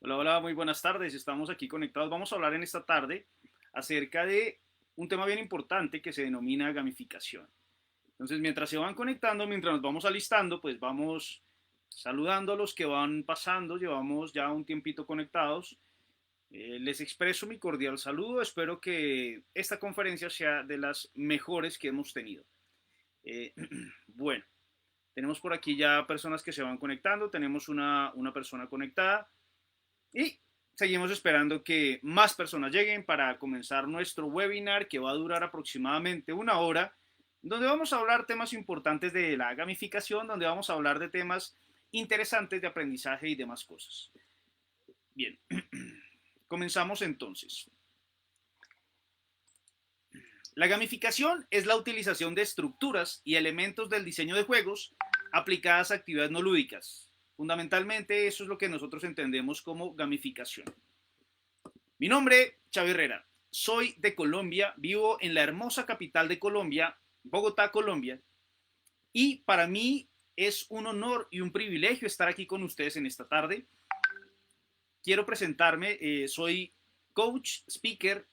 Hola, hola, muy buenas tardes. Estamos aquí conectados. Vamos a hablar en esta tarde acerca de un tema bien importante que se denomina gamificación. Entonces, mientras se van conectando, mientras nos vamos alistando, pues vamos saludando a los que van pasando. Llevamos ya un tiempito conectados. Les expreso mi cordial saludo. Espero que esta conferencia sea de las mejores que hemos tenido. Eh, bueno, tenemos por aquí ya personas que se van conectando. Tenemos una persona conectada. Y seguimos esperando que más personas lleguen para comenzar nuestro webinar que va a durar aproximadamente una hora, donde vamos a hablar temas importantes de la gamificación, donde vamos a hablar de temas interesantes de aprendizaje y demás cosas. Bien, comenzamos entonces. La gamificación es la utilización de estructuras y elementos del diseño de juegos aplicadas a actividades no lúdicas. Fundamentalmente eso es lo que nosotros entendemos como gamificación. Mi nombre, Xavi Herrera. Soy de Colombia, vivo en la hermosa capital de Colombia, Bogotá, Colombia, y para mí es un honor y un privilegio estar aquí con ustedes en esta tarde. Quiero presentarme, soy coach, speaker,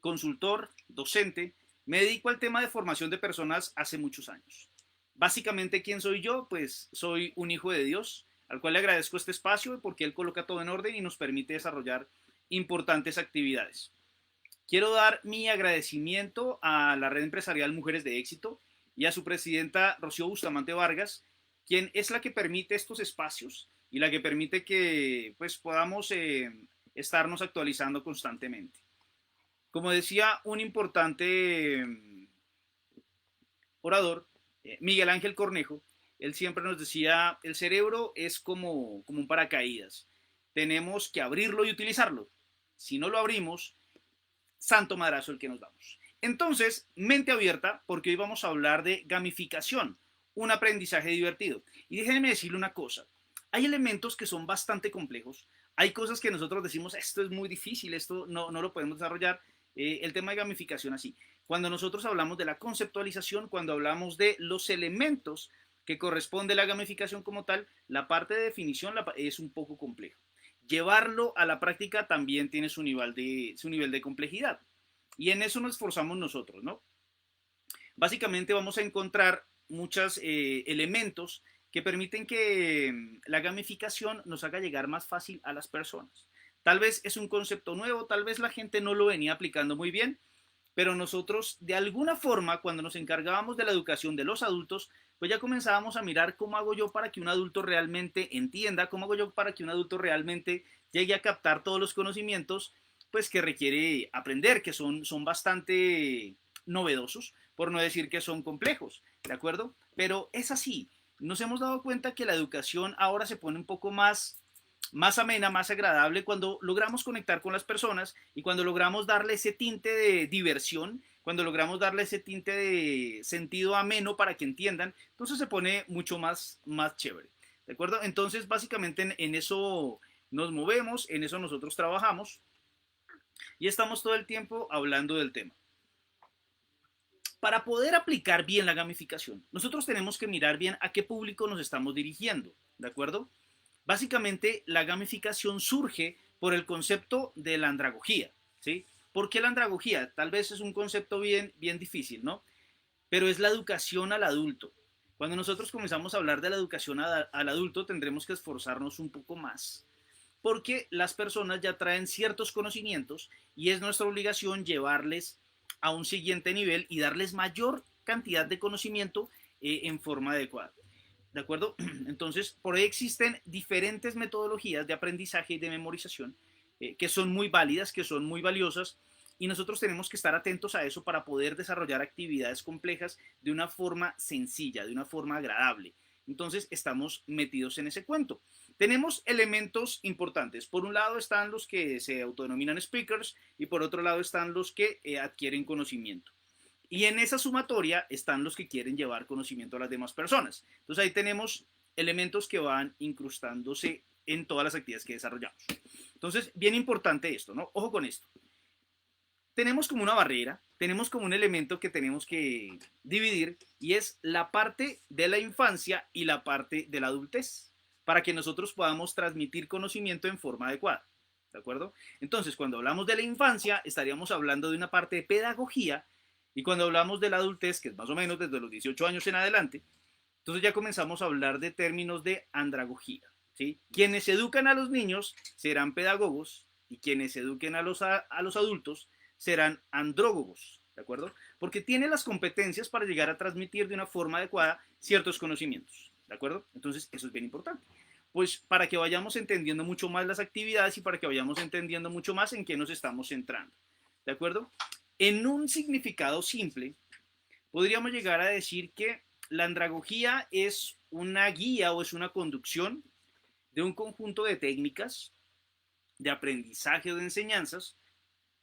consultor, docente, me dedico al tema de formación de personas hace muchos años. Básicamente, ¿quién soy yo? Pues soy un hijo de Dios, al cual le agradezco este espacio porque Él coloca todo en orden y nos permite desarrollar importantes actividades. Quiero dar mi agradecimiento a la Red Empresarial Mujeres de Éxito y a su presidenta Rocío Bustamante Vargas, quien es la que permite estos espacios y la que permite que pues, podamos estarnos actualizando constantemente. Como decía un importante orador, Miguel Ángel Cornejo, él siempre nos decía, el cerebro es como un paracaídas. Tenemos que abrirlo y utilizarlo. Si no lo abrimos, santo madrazo el que nos damos. Entonces, mente abierta, porque hoy vamos a hablar de gamificación, un aprendizaje divertido. Y déjenme decirle una cosa, hay elementos que son bastante complejos, hay cosas que nosotros decimos, esto es muy difícil, esto no lo podemos desarrollar, el tema de gamificación así. Cuando nosotros hablamos de la conceptualización, cuando hablamos de los elementos que corresponde a la gamificación como tal, la parte de definición es un poco compleja. Llevarlo a la práctica también tiene su nivel de complejidad. Y en eso nos esforzamos nosotros, ¿no? Básicamente vamos a encontrar muchos elementos que permiten que la gamificación nos haga llegar más fácil a las personas. Tal vez es un concepto nuevo, tal vez la gente no lo venía aplicando muy bien, pero nosotros de alguna forma cuando nos encargábamos de la educación de los adultos, pues ya comenzábamos a mirar cómo hago yo para que un adulto realmente entienda, cómo hago yo para que un adulto realmente llegue a captar todos los conocimientos pues que requiere aprender, que son bastante novedosos, por no decir que son complejos, ¿de acuerdo? Pero es así, nos hemos dado cuenta que la educación ahora se pone un poco más amena, más agradable cuando logramos conectar con las personas y cuando logramos darle ese tinte de diversión, cuando logramos darle ese tinte de sentido ameno para que entiendan, entonces se pone mucho más chévere. ¿De acuerdo? Entonces, básicamente en eso nos movemos, en eso nosotros trabajamos y estamos todo el tiempo hablando del tema. Para poder aplicar bien la gamificación, nosotros tenemos que mirar bien a qué público nos estamos dirigiendo, ¿de acuerdo? Básicamente, la gamificación surge por el concepto de la andragogía, ¿sí? ¿Por qué la andragogía? Tal vez es un concepto bien difícil, ¿no? Pero es la educación al adulto. Cuando nosotros comenzamos a hablar de la educación al adulto, tendremos que esforzarnos un poco más, porque las personas ya traen ciertos conocimientos y es nuestra obligación llevarles a un siguiente nivel y darles mayor cantidad de conocimiento en forma adecuada. ¿De acuerdo? Entonces, por ahí existen diferentes metodologías de aprendizaje y de memorización que son muy válidas, que son muy valiosas, y nosotros tenemos que estar atentos a eso para poder desarrollar actividades complejas de una forma sencilla, de una forma agradable. Entonces, estamos metidos en ese cuento. Tenemos elementos importantes. Por un lado están los que se autodenominan speakers y por otro lado están los que adquieren conocimiento. Y en esa sumatoria están los que quieren llevar conocimiento a las demás personas. Entonces ahí tenemos elementos que van incrustándose en todas las actividades que desarrollamos. Entonces, bien importante esto, ¿no? Ojo con esto. Tenemos como una barrera, tenemos como un elemento que tenemos que dividir y es la parte de la infancia y la parte de la adultez. para que nosotros podamos transmitir conocimiento en forma adecuada. ¿De acuerdo? Entonces, cuando hablamos de la infancia, estaríamos hablando de una parte de pedagogía, y cuando hablamos de la adultez, que es más o menos desde los 18 años en adelante, entonces ya comenzamos a hablar de términos de andragogía. ¿Sí? Quienes educan a los niños serán pedagogos y quienes eduquen a los adultos serán andrógogos, ¿de acuerdo? Porque tiene las competencias para llegar a transmitir de una forma adecuada ciertos conocimientos, ¿de acuerdo? Entonces, eso es bien importante. Pues para que vayamos entendiendo mucho más las actividades y para que vayamos entendiendo mucho más en qué nos estamos centrando, ¿de acuerdo? En un significado simple, podríamos llegar a decir que la andragogía es una guía o es una conducción de un conjunto de técnicas de aprendizaje o de enseñanzas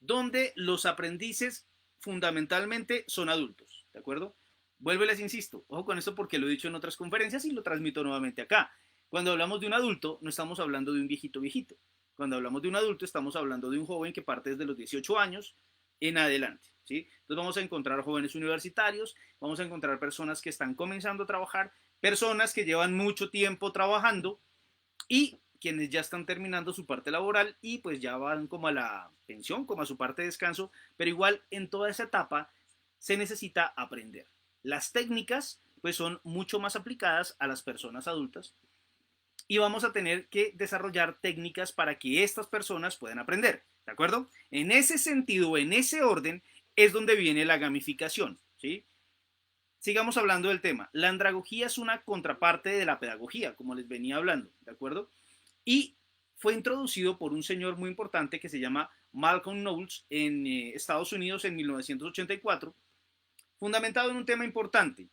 donde los aprendices fundamentalmente son adultos, ¿de acuerdo? Vuelvo y les insisto, ojo con esto porque lo he dicho en otras conferencias y lo transmito nuevamente acá. Cuando hablamos de un adulto, no estamos hablando de un viejito viejito. Cuando hablamos de un adulto, estamos hablando de un joven que parte desde los 18 años en adelante, ¿sí? Entonces vamos a encontrar jóvenes universitarios, vamos a encontrar personas que están comenzando a trabajar, personas que llevan mucho tiempo trabajando y quienes ya están terminando su parte laboral y pues ya van como a la pensión, como a su parte de descanso, pero igual en toda esa etapa se necesita aprender. Las técnicas pues son mucho más aplicadas a las personas adultas y vamos a tener que desarrollar técnicas para que estas personas puedan aprender, ¿de acuerdo? En ese sentido, en ese orden, es donde viene la gamificación, ¿sí? Sigamos hablando del tema. La andragogía es una contraparte de la pedagogía, como les venía hablando, ¿de acuerdo? Y fue introducido por un señor muy importante que se llama Malcolm Knowles en Estados Unidos en 1984, fundamentado en un tema importante.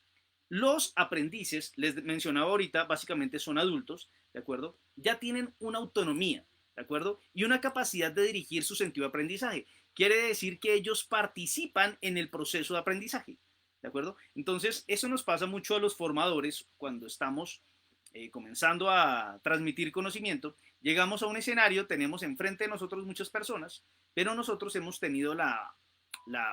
Los aprendices, les mencionaba ahorita, básicamente son adultos, ¿de acuerdo? Ya tienen una autonomía, ¿de acuerdo? Y una capacidad de dirigir su sentido de aprendizaje. Quiere decir que ellos participan en el proceso de aprendizaje, ¿de acuerdo? Entonces, eso nos pasa mucho a los formadores cuando estamos comenzando a transmitir conocimiento. Llegamos a un escenario, tenemos enfrente de nosotros muchas personas, pero nosotros hemos tenido la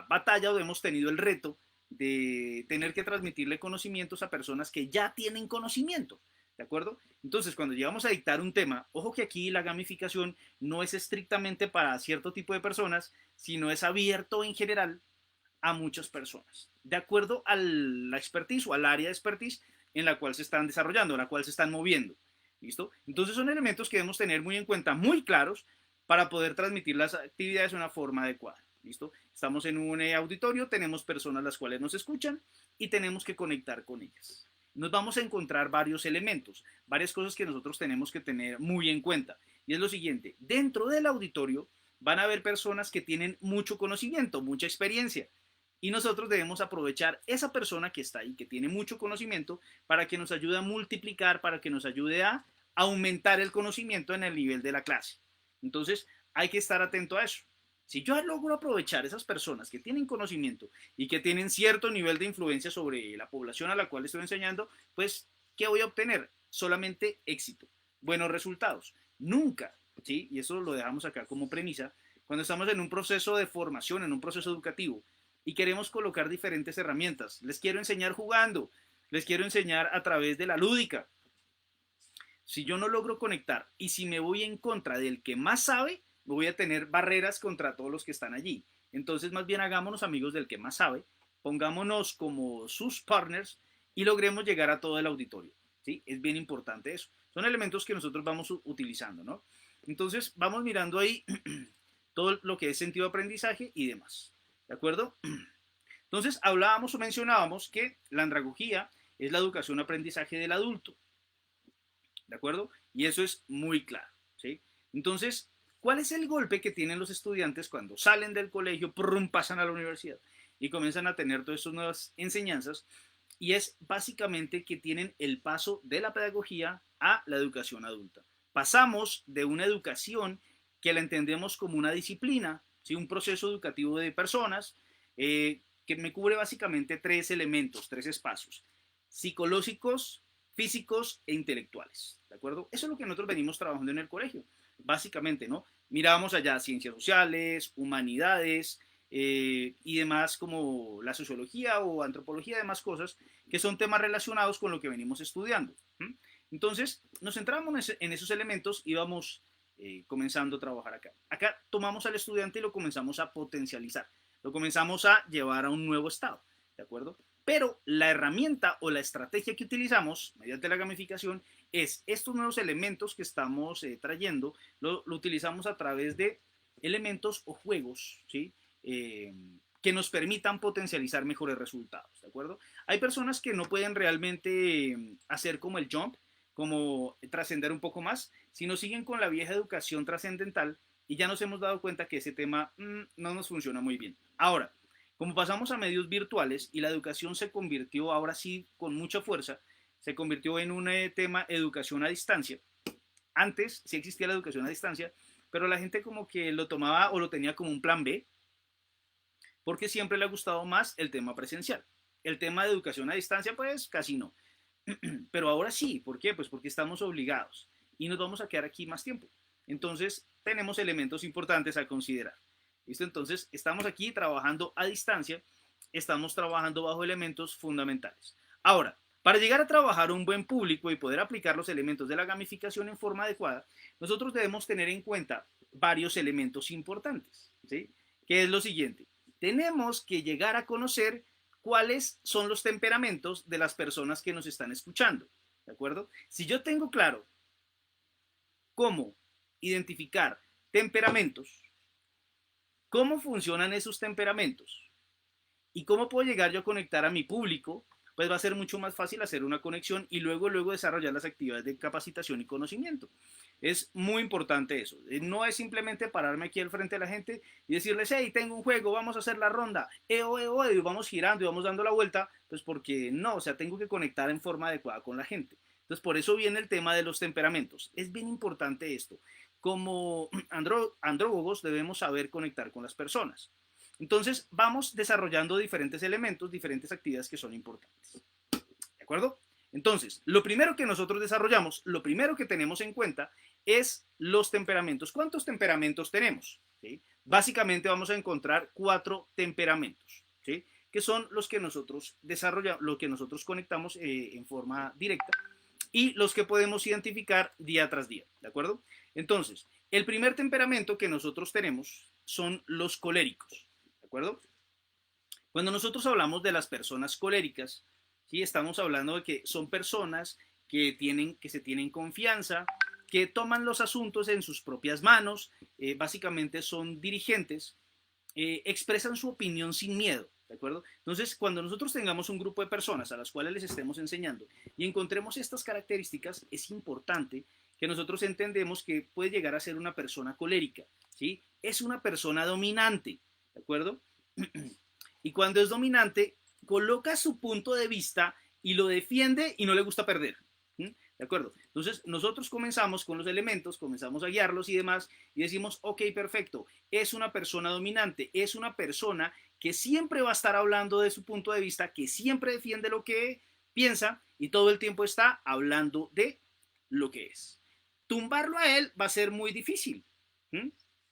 batalla o hemos tenido el reto de tener que transmitirle conocimientos a personas que ya tienen conocimiento, ¿de acuerdo? Entonces, cuando llegamos a dictar un tema, ojo que aquí la gamificación no es estrictamente para cierto tipo de personas, sino es abierto en general a muchas personas, de acuerdo a la expertise o al área de expertise en la cual se están desarrollando, en la cual se están moviendo, ¿listo? Entonces son elementos que debemos tener muy en cuenta, muy claros, para poder transmitir las actividades de una forma adecuada. ¿Listo? Estamos en un auditorio, tenemos personas las cuales nos escuchan y tenemos que conectar con ellas. Nos vamos a encontrar varios elementos, varias cosas que nosotros tenemos que tener muy en cuenta. Y es lo siguiente, dentro del auditorio van a haber personas que tienen mucho conocimiento, mucha experiencia. Y nosotros debemos aprovechar esa persona que está ahí, que tiene mucho conocimiento, para que nos ayude a multiplicar, para que nos ayude a aumentar el conocimiento en el nivel de la clase. Entonces, hay que estar atento a eso. Si yo logro aprovechar esas personas que tienen conocimiento y que tienen cierto nivel de influencia sobre la población a la cual estoy enseñando, pues, ¿qué voy a obtener? Solamente éxito, buenos resultados. Nunca, ¿sí? Y eso lo dejamos acá como premisa, cuando estamos en un proceso de formación, en un proceso educativo y queremos colocar diferentes herramientas. Les quiero enseñar jugando, les quiero enseñar a través de la lúdica. Si yo no logro conectar y si me voy en contra del que más sabe, voy a tener barreras contra todos los que están allí. Entonces, más bien hagámonos amigos del que más sabe, pongámonos como sus partners y logremos llegar a todo el auditorio. ¿Sí? Es bien importante eso. Son elementos que nosotros vamos utilizando, ¿no? Entonces, vamos mirando ahí todo lo que es sentido de aprendizaje y demás. ¿De acuerdo? Entonces, hablábamos o mencionábamos que la andragogía es la educación-aprendizaje del adulto. ¿De acuerdo? Y eso es muy claro, ¿sí? Entonces, ¿cuál es el golpe que tienen los estudiantes cuando salen del colegio, prum, pasan a la universidad y comienzan a tener todas estas nuevas enseñanzas? Y es básicamente que tienen el paso de la pedagogía a la educación adulta. Pasamos de una educación que la entendemos como una disciplina, ¿sí? Un proceso educativo de personas que me cubre básicamente tres elementos, tres espacios: psicológicos, físicos e intelectuales, ¿de acuerdo? Eso es lo que nosotros venimos trabajando en el colegio, básicamente, ¿no? Mirábamos allá ciencias sociales, humanidades y demás como la sociología o antropología, demás cosas que son temas relacionados con lo que venimos estudiando. ¿Mm? Entonces, nos centramos en esos elementos y vamos comenzando a trabajar acá. Acá tomamos al estudiante y lo comenzamos a potencializar, lo comenzamos a llevar a un nuevo estado, ¿de acuerdo? Pero la herramienta o la estrategia que utilizamos mediante la gamificación es estos nuevos elementos que estamos trayendo, lo utilizamos a través de elementos o juegos, ¿sí? Que nos permitan potencializar mejores resultados, ¿de acuerdo? Hay personas que no pueden realmente hacer como el jump, como trascender un poco más, sino siguen con la vieja educación trascendental y ya nos hemos dado cuenta que ese tema no nos funciona muy bien. Ahora, como pasamos a medios virtuales y la educación se convirtió ahora sí con mucha fuerza, se convirtió en un tema educación a distancia. Antes sí existía la educación a distancia, pero la gente como que lo tomaba o lo tenía como un plan B, porque siempre le ha gustado más el tema presencial. El tema de educación a distancia, pues casi no. Pero ahora sí, ¿por qué? Pues porque estamos obligados y nos vamos a quedar aquí más tiempo. Entonces, tenemos elementos importantes a considerar. ¿Listo? Entonces, estamos aquí trabajando a distancia, estamos trabajando bajo elementos fundamentales. Ahora, para llegar a trabajar un buen público y poder aplicar los elementos de la gamificación en forma adecuada, nosotros debemos tener en cuenta varios elementos importantes, ¿sí? Que es lo siguiente. Tenemos que llegar a conocer cuáles son los temperamentos de las personas que nos están escuchando, ¿de acuerdo? Si yo tengo claro cómo identificar temperamentos, cómo funcionan esos temperamentos y cómo puedo llegar yo a conectar a mi público, pues va a ser mucho más fácil hacer una conexión y luego desarrollar las actividades de capacitación y conocimiento. Es muy importante eso. No es simplemente pararme aquí al frente de la gente y decirles, hey, tengo un juego, vamos a hacer la ronda, y vamos girando y vamos dando la vuelta, pues porque no, o sea, tengo que conectar en forma adecuada con la gente. Entonces, por eso viene el tema de los temperamentos. Es bien importante esto. Como andrógogos debemos saber conectar con las personas. Entonces, vamos desarrollando diferentes elementos, diferentes actividades que son importantes. ¿De acuerdo? Entonces, lo primero que nosotros desarrollamos, lo primero que tenemos en cuenta es los temperamentos. ¿Cuántos temperamentos tenemos? ¿Sí? Básicamente vamos a encontrar 4 temperamentos, ¿sí? Que son los que nosotros desarrollamos, lo que nosotros conectamos en forma directa y los que podemos identificar día tras día, ¿de acuerdo? Entonces, el primer temperamento que nosotros tenemos son los coléricos, ¿de acuerdo? Cuando nosotros hablamos de las personas coléricas, ¿sí? Estamos hablando de que son personas que se tienen confianza, que toman los asuntos en sus propias manos, básicamente son dirigentes, expresan su opinión sin miedo, ¿de acuerdo? Entonces, cuando nosotros tengamos un grupo de personas a las cuales les estemos enseñando y encontremos estas características, es importante que nosotros entendemos que puede llegar a ser una persona colérica, ¿sí? Es una persona dominante, ¿de acuerdo? Y cuando es dominante, coloca su punto de vista y lo defiende y no le gusta perder. ¿De acuerdo? Entonces, nosotros comenzamos con los elementos, comenzamos a guiarlos y demás, y decimos, ok, perfecto, es una persona dominante, es una persona que siempre va a estar hablando de su punto de vista, que siempre defiende lo que piensa y todo el tiempo está hablando de lo que es. Tumbarlo a él va a ser muy difícil.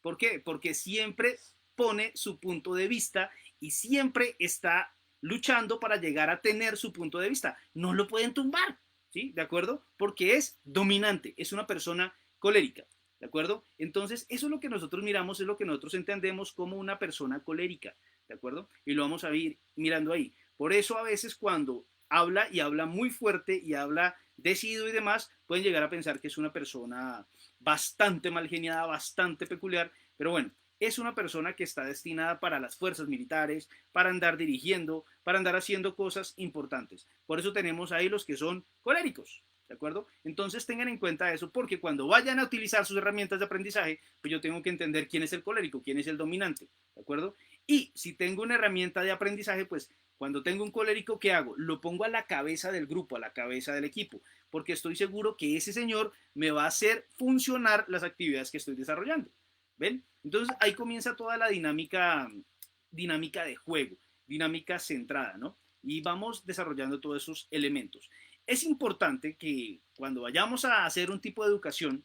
¿Por qué? Porque siempre pone su punto de vista y siempre está luchando para llegar a tener su punto de vista. No lo pueden tumbar, ¿sí? ¿De acuerdo? Porque es dominante, es una persona colérica, ¿de acuerdo? Entonces, eso es lo que nosotros miramos, es lo que nosotros entendemos como una persona colérica, ¿de acuerdo? Y lo vamos a ir mirando ahí. Por eso a veces cuando habla y habla muy fuerte y habla decidido y demás, pueden llegar a pensar que es una persona bastante mal geniada, bastante peculiar, pero bueno, es una persona que está destinada para las fuerzas militares, para andar dirigiendo, para andar haciendo cosas importantes. Por eso tenemos ahí los que son coléricos, ¿de acuerdo? Entonces tengan en cuenta eso, porque cuando vayan a utilizar sus herramientas de aprendizaje, pues yo tengo que entender quién es el colérico, quién es el dominante, ¿de acuerdo? Y si tengo una herramienta de aprendizaje, pues cuando tengo un colérico, ¿qué hago? Lo pongo a la cabeza del grupo, a la cabeza del equipo, porque estoy seguro que ese señor me va a hacer funcionar las actividades que estoy desarrollando. ¿Ven? Entonces ahí comienza toda la dinámica de juego, dinámica centrada, ¿no? Y vamos desarrollando todos esos elementos. Es importante que cuando vayamos a hacer un tipo de educación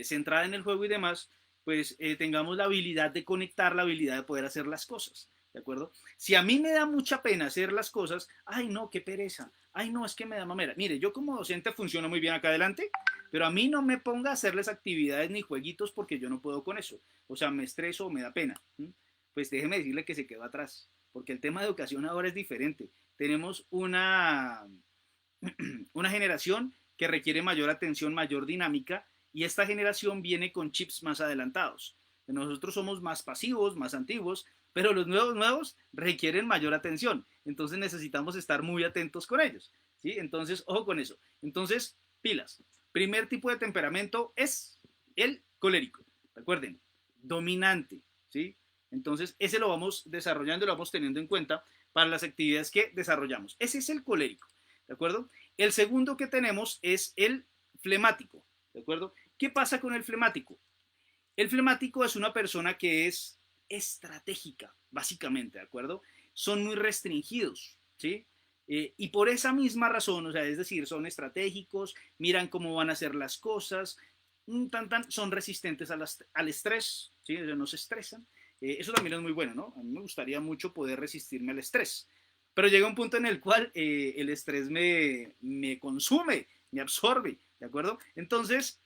centrada en el juego y demás, pues tengamos la habilidad de conectar, la habilidad de poder hacer las cosas, ¿de acuerdo? Si a mí me da mucha pena hacer las cosas, ay no, qué pereza, ay no, es que me da mamera. Mire, yo como docente funciono muy bien acá adelante, pero a mí no me ponga a hacerles actividades ni jueguitos porque yo no puedo con eso. O sea, me estreso o me da pena. Pues déjeme decirle que se quedó atrás, porque el tema de educación ahora es diferente. Tenemos una generación que requiere mayor atención, mayor dinámica, y esta generación viene con chips más adelantados. Nosotros somos más pasivos, más antiguos, pero los nuevos requieren mayor atención. Entonces necesitamos estar muy atentos con ellos. ¿Sí? Entonces, ojo con eso. Entonces, pilas. Primer tipo de temperamento es el colérico. Recuerden, dominante. ¿Sí? Entonces, ese lo vamos desarrollando y lo vamos teniendo en cuenta para las actividades que desarrollamos. Ese es el colérico. ¿De acuerdo? El segundo que tenemos es el flemático. ¿De acuerdo? ¿Qué pasa con el flemático? El flemático es una persona que es estratégica, básicamente, ¿de acuerdo? Son muy restringidos, ¿sí? Y por esa misma razón, o sea, es decir, son estratégicos, miran cómo van a hacer las cosas, son resistentes al estrés, ¿sí? O sea, no se estresan. Eso también es muy bueno, ¿no? A mí me gustaría mucho poder resistirme al estrés. Pero llega un punto en el cual el estrés me consume, me absorbe, ¿de acuerdo? Entonces,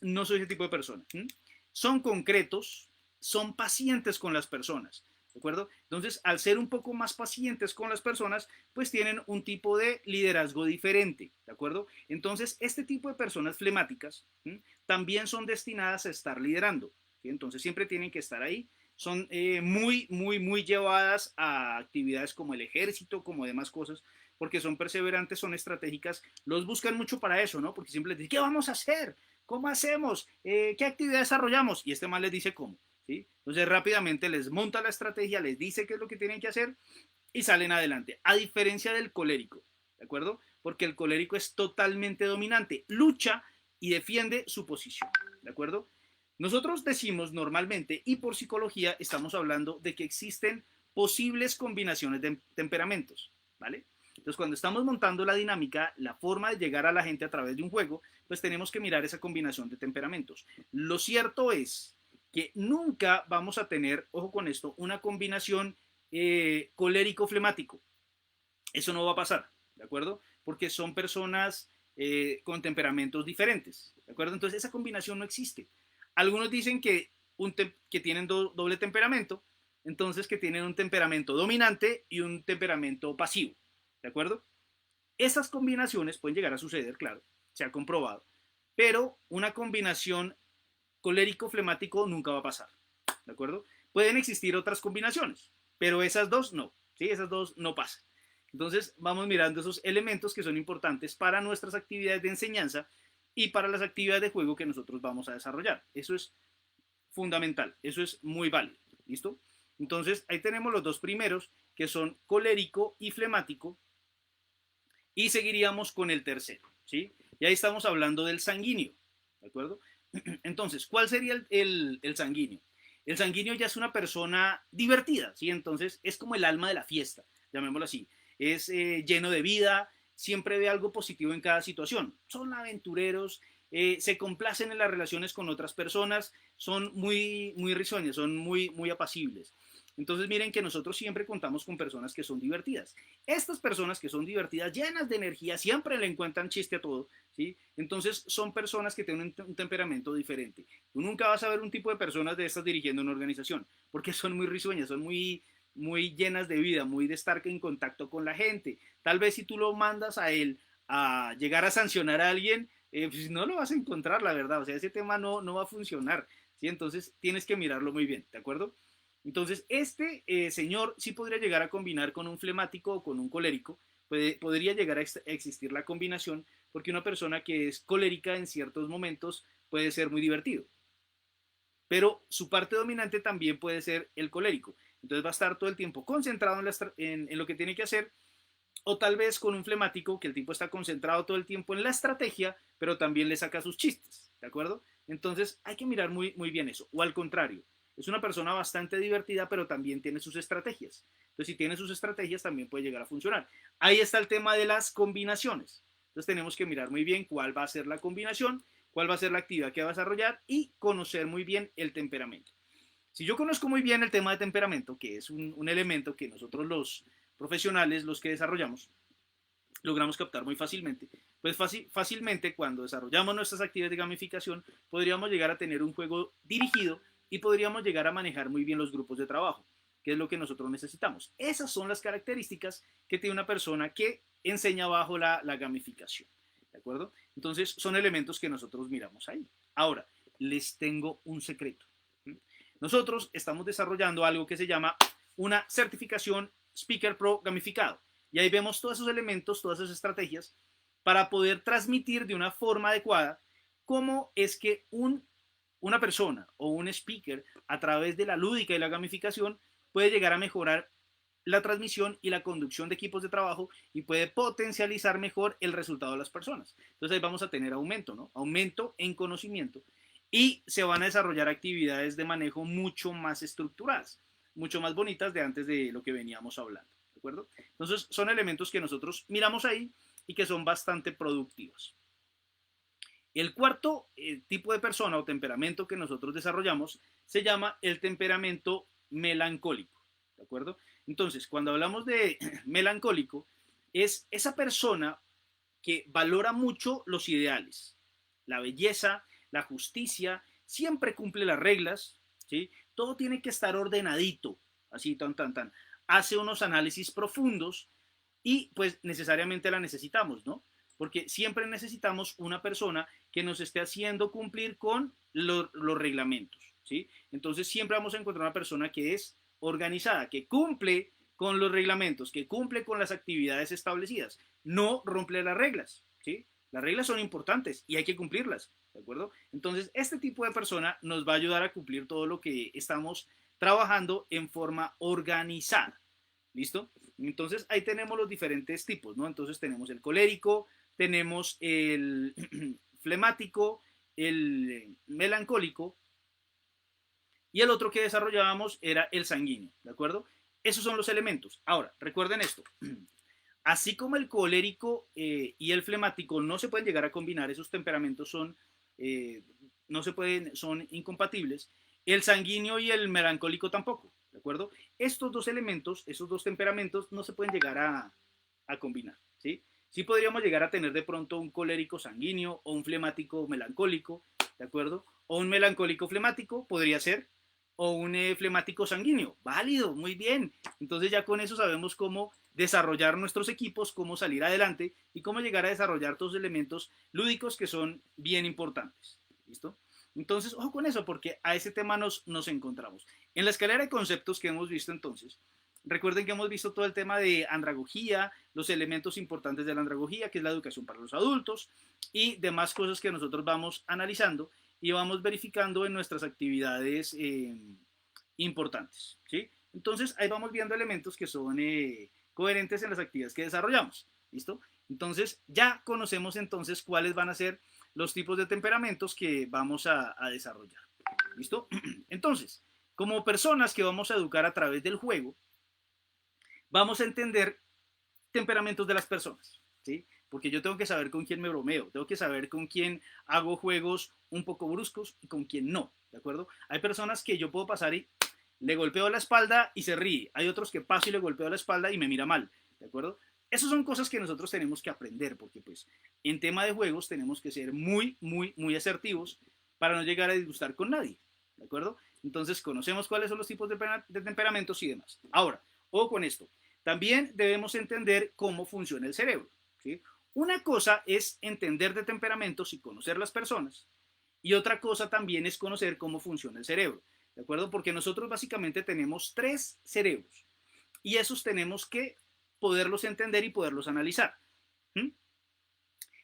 no soy ese tipo de persona. Son concretos, son pacientes con las personas, ¿de acuerdo? Entonces, al ser un poco más pacientes con las personas, pues tienen un tipo de liderazgo diferente, ¿de acuerdo? Entonces, este tipo de personas flemáticas también son destinadas a estar liderando, ¿sí? Entonces, siempre tienen que estar ahí. Son muy llevadas a actividades como el ejército, como demás cosas, porque son perseverantes, son estratégicas, los buscan mucho para eso, ¿no? Porque siempre les dicen, ¿qué vamos a hacer? ¿Cómo hacemos? ¿Qué actividad desarrollamos? Y este man les dice cómo, ¿sí? Entonces rápidamente les monta la estrategia, les dice qué es lo que tienen que hacer y salen adelante. A diferencia del colérico, ¿de acuerdo? Porque el colérico es totalmente dominante, lucha y defiende su posición, ¿de acuerdo? Nosotros decimos normalmente, y por psicología estamos hablando de que existen posibles combinaciones de temperamentos, ¿vale? Entonces, cuando estamos montando la dinámica, la forma de llegar a la gente a través de un juego, pues tenemos que mirar esa combinación de temperamentos. Lo cierto es que nunca vamos a tener, ojo con esto, una combinación colérico-flemático. Eso no va a pasar, ¿de acuerdo? Porque son personas con temperamentos diferentes, ¿de acuerdo? Entonces, esa combinación no existe. Algunos dicen que tienen doble temperamento, entonces que tienen un temperamento dominante y un temperamento pasivo, ¿de acuerdo? Esas combinaciones pueden llegar a suceder, claro, se ha comprobado, pero una combinación colérico-flemático nunca va a pasar, ¿de acuerdo? Pueden existir otras combinaciones, pero esas dos no, ¿sí? Esas dos no pasan. Entonces vamos mirando esos elementos que son importantes para nuestras actividades de enseñanza y para las actividades de juego que nosotros vamos a desarrollar. Eso es fundamental, eso es muy válido, ¿listo? Entonces ahí tenemos los dos primeros que son colérico y flemático y seguiríamos con el tercero, ¿sí? Y ahí estamos hablando del sanguíneo, ¿de acuerdo? Entonces, ¿cuál sería el sanguíneo? El sanguíneo ya es una persona divertida, ¿sí? Entonces es como el alma de la fiesta, llamémoslo así. Es lleno de vida, siempre ve algo positivo en cada situación. Son aventureros, se complacen en las relaciones con otras personas, son muy risueños, son muy apacibles. Entonces miren que nosotros siempre contamos con personas que son divertidas. Estas personas que son divertidas, llenas de energía, siempre le encuentran chiste a todo, ¿sí? Entonces son personas que tienen un temperamento diferente. Tú nunca vas a ver un tipo de personas de estas dirigiendo una organización, porque son muy risueñas, son muy llenas de vida, muy de estar en contacto con la gente. Tal vez si tú lo mandas a él a llegar a sancionar a alguien, pues no lo vas a encontrar, la verdad. O sea, ese tema no va a funcionar, ¿sí? Entonces tienes que mirarlo muy bien, ¿de acuerdo? Entonces, este señor sí podría llegar a combinar con un flemático o con un colérico. Podría llegar a existir la combinación porque una persona que es colérica en ciertos momentos puede ser muy divertido. Pero su parte dominante también puede ser el colérico. Entonces va a estar todo el tiempo concentrado en lo que tiene que hacer. O tal vez con un flemático que el tipo está concentrado todo el tiempo en la estrategia, pero también le saca sus chistes. ¿De acuerdo? Entonces hay que mirar muy bien eso. O al contrario, es una persona bastante divertida, pero también tiene sus estrategias. Entonces, si tiene sus estrategias, también puede llegar a funcionar. Ahí está el tema de las combinaciones. Entonces, tenemos que mirar muy bien cuál va a ser la combinación, cuál va a ser la actividad que va a desarrollar y conocer muy bien el temperamento. Si yo conozco muy bien el tema de temperamento, que es un elemento que nosotros los profesionales, los que desarrollamos, logramos captar muy fácilmente, pues fácilmente cuando desarrollamos nuestras actividades de gamificación podríamos llegar a tener un juego dirigido y podríamos llegar a manejar muy bien los grupos de trabajo, que es lo que nosotros necesitamos. Esas son las características que tiene una persona que enseña bajo la gamificación. ¿De acuerdo? Entonces son elementos que nosotros miramos ahí. Ahora, les tengo un secreto. Nosotros estamos desarrollando algo que se llama una certificación Speaker Pro gamificado. Y ahí vemos todos esos elementos, todas esas estrategias para poder transmitir de una forma adecuada cómo es que una persona o un speaker a través de la lúdica y la gamificación puede llegar a mejorar la transmisión y la conducción de equipos de trabajo y puede potencializar mejor el resultado de las personas. Entonces ahí vamos a tener aumento, ¿no? Aumento en conocimiento y se van a desarrollar actividades de manejo mucho más estructuradas, mucho más bonitas de antes de lo que veníamos hablando. ¿De acuerdo? Entonces son elementos que nosotros miramos ahí y que son bastante productivos. El cuarto tipo de persona o temperamento que nosotros desarrollamos se llama el temperamento melancólico. ¿De acuerdo? Entonces, cuando hablamos de melancólico, es esa persona que valora mucho los ideales, la belleza, la justicia, siempre cumple las reglas, ¿sí? Todo tiene que estar ordenadito, así, tan, tan, tan. Hace unos análisis profundos y pues necesariamente la necesitamos, ¿no? Porque siempre necesitamos una persona que nos esté haciendo cumplir con los reglamentos, ¿sí? Entonces siempre vamos a encontrar una persona que es organizada, que cumple con los reglamentos, que cumple con las actividades establecidas, no rompe las reglas, ¿sí? Las reglas son importantes y hay que cumplirlas, ¿de acuerdo? Entonces, este tipo de persona nos va a ayudar a cumplir todo lo que estamos trabajando en forma organizada, ¿listo? Entonces, ahí tenemos los diferentes tipos, ¿no? Entonces, tenemos el colérico, tenemos el flemático, el melancólico, y el otro que desarrollábamos era el sanguíneo, ¿de acuerdo? Esos son los elementos. Ahora, recuerden esto. Así como el colérico y el flemático no se pueden llegar a combinar, esos temperamentos no se pueden, son incompatibles, el sanguíneo y el melancólico tampoco, ¿de acuerdo? Estos dos elementos, esos dos temperamentos no se pueden llegar a combinar, ¿sí? Sí podríamos llegar a tener de pronto un colérico sanguíneo o un flemático melancólico, ¿de acuerdo? O un melancólico flemático, podría ser, o un flemático sanguíneo. Válido, muy bien. Entonces ya con eso sabemos cómo desarrollar nuestros equipos, cómo salir adelante y cómo llegar a desarrollar todos los elementos lúdicos que son bien importantes. ¿Listo? Entonces, ojo con eso, porque a ese tema nos encontramos. En la escalera de conceptos que hemos visto entonces, recuerden que hemos visto todo el tema de andragogía, los elementos importantes de la andragogía, que es la educación para los adultos, y demás cosas que nosotros vamos analizando y vamos verificando en nuestras actividades importantes, ¿sí? Entonces, ahí vamos viendo elementos que son coherentes en las actividades que desarrollamos, ¿listo? Entonces, ya conocemos entonces cuáles van a ser los tipos de temperamentos que vamos a desarrollar, ¿listo? Entonces, como personas que vamos a educar a través del juego, vamos a entender temperamentos de las personas, ¿sí? Porque yo tengo que saber con quién me bromeo, tengo que saber con quién hago juegos un poco bruscos y con quién no, ¿de acuerdo? Hay personas que yo puedo pasar y le golpeo la espalda y se ríe, hay otros que paso y le golpeo la espalda y me mira mal, ¿de acuerdo? Esas son cosas que nosotros tenemos que aprender, porque pues en tema de juegos tenemos que ser muy, muy, muy asertivos para no llegar a disgustar con nadie, ¿de acuerdo? Entonces conocemos cuáles son los tipos de temperamentos y demás. Ahora, ojo con esto, también debemos entender cómo funciona el cerebro, ¿sí? Una cosa es entender de temperamentos y conocer las personas, y otra cosa también es conocer cómo funciona el cerebro, ¿de acuerdo? Porque nosotros básicamente tenemos tres cerebros, y esos tenemos que poderlos entender y poderlos analizar. ¿Mm?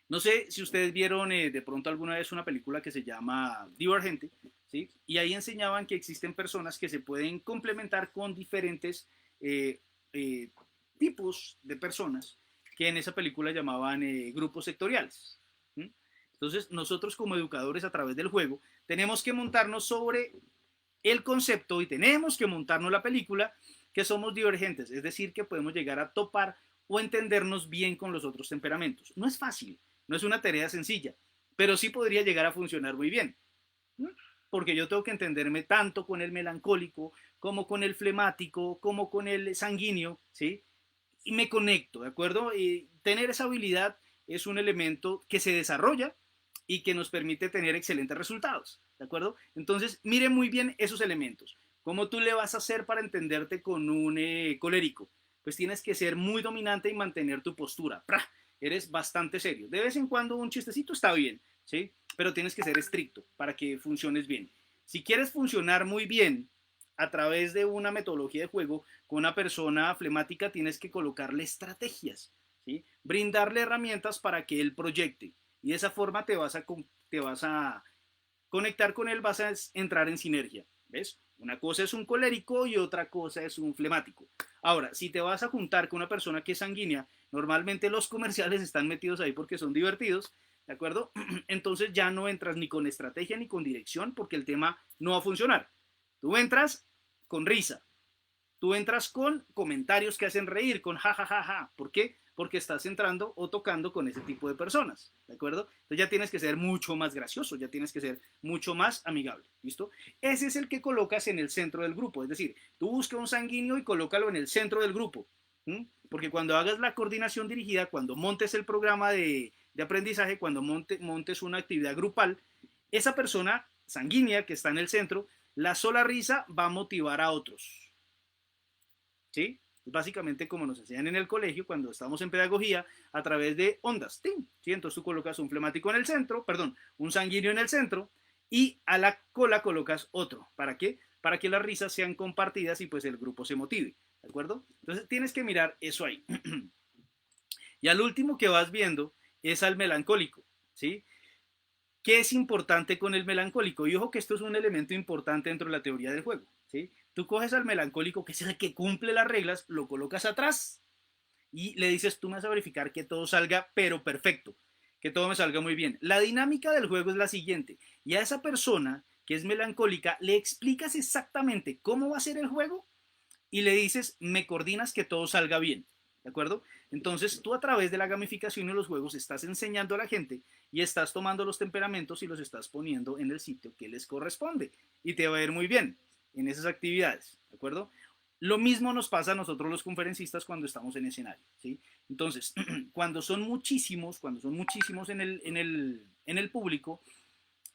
No sé si ustedes vieron de pronto alguna vez una película que se llama Divergente, ¿sí? Y ahí enseñaban que existen personas que se pueden complementar con diferentes eh, eh, tipos de personas que en esa película llamaban grupos sectoriales. ¿Mm? Entonces, nosotros como educadores a través del juego tenemos que montarnos sobre el concepto y tenemos que montarnos la película que somos divergentes, es decir, que podemos llegar a topar o entendernos bien con los otros temperamentos. No es fácil, no es una tarea sencilla, pero sí podría llegar a funcionar muy bien. ¿Mm? porque yo tengo que entenderme tanto con el melancólico, como con el flemático, como con el sanguíneo, ¿sí? Y me conecto, ¿de acuerdo? Y tener esa habilidad es un elemento que se desarrolla y que nos permite tener excelentes resultados, ¿de acuerdo? Entonces, mire muy bien esos elementos. ¿Cómo tú le vas a hacer para entenderte con un colérico? Pues tienes que ser muy dominante y mantener tu postura. ¡Pra! Eres bastante serio. De vez en cuando un chistecito está bien, ¿sí? Pero tienes que ser estricto para que funciones bien. Si quieres funcionar muy bien a través de una metodología de juego con una persona flemática, tienes que colocarle estrategias, ¿sí? Brindarle herramientas para que él proyecte. Y de esa forma te vas a conectar con él, vas a entrar en sinergia. ¿Ves? Una cosa es un colérico y otra cosa es un flemático. Ahora, si te vas a juntar con una persona que es sanguínea, normalmente los comerciales están metidos ahí porque son divertidos, ¿de acuerdo? Entonces ya no entras ni con estrategia ni con dirección porque el tema no va a funcionar. Tú entras con risa, tú entras con comentarios que hacen reír, con jajajaja. Ja, ja, ja. ¿Por qué? Porque estás entrando o tocando con ese tipo de personas, ¿de acuerdo? Entonces ya tienes que ser mucho más gracioso, ya tienes que ser mucho más amigable, ¿listo? Ese es el que colocas en el centro del grupo, es decir, tú busca un sanguíneo y colócalo en el centro del grupo, ¿sí? Porque cuando hagas la coordinación dirigida, cuando montes el programa de aprendizaje, cuando montes una actividad grupal, esa persona sanguínea que está en el centro, la sola risa va a motivar a otros, ¿sí? Básicamente como nos enseñan en el colegio cuando estamos en pedagogía a través de ondas, ¿sí? Entonces tú colocas un flemático en el centro, perdón, un sanguíneo en el centro y a la cola colocas otro. ¿Para qué? Para que las risas sean compartidas y pues el grupo se motive, ¿de acuerdo? Entonces tienes que mirar eso ahí. Y al último que vas viendo es al melancólico, ¿sí? ¿Qué es importante con el melancólico? Y ojo que esto es un elemento importante dentro de la teoría del juego, ¿sí? Tú coges al melancólico, que es el que cumple las reglas, lo colocas atrás y le dices, tú me vas a verificar que todo salga, pero perfecto, que todo me salga muy bien. La dinámica del juego es la siguiente, y a esa persona que es melancólica le explicas exactamente cómo va a ser el juego y le dices, me coordinas que todo salga bien, ¿de acuerdo? Entonces tú a través de la gamificación de los juegos estás enseñando a la gente y estás tomando los temperamentos y los estás poniendo en el sitio que les corresponde y te va a ir muy bien en esas actividades, ¿de acuerdo? Lo mismo nos pasa a nosotros los conferencistas cuando estamos en escenario, ¿sí? Entonces, cuando son muchísimos en el público,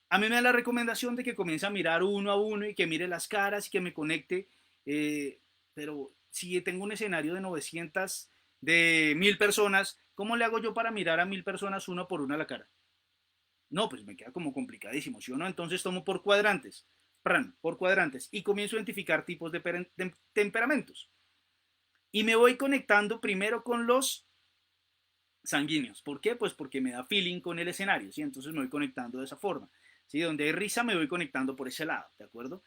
a mí me da la recomendación de que comience a mirar uno a uno y que mire las caras y que me conecte, eh, pero si tengo un escenario de 900, de 1000 personas, ¿cómo le hago yo para mirar a 1000 personas una por una a la cara? No, pues me queda como complicadísimo, ¿sí o no? Entonces tomo por cuadrantes, por cuadrantes, y comienzo a identificar tipos de temperamentos. Y me voy conectando primero con los sanguíneos. ¿Por qué? Pues porque me da feeling con el escenario, ¿sí? Entonces me voy conectando de esa forma. ¿Sí? Donde hay risa me voy conectando por ese lado, ¿de acuerdo?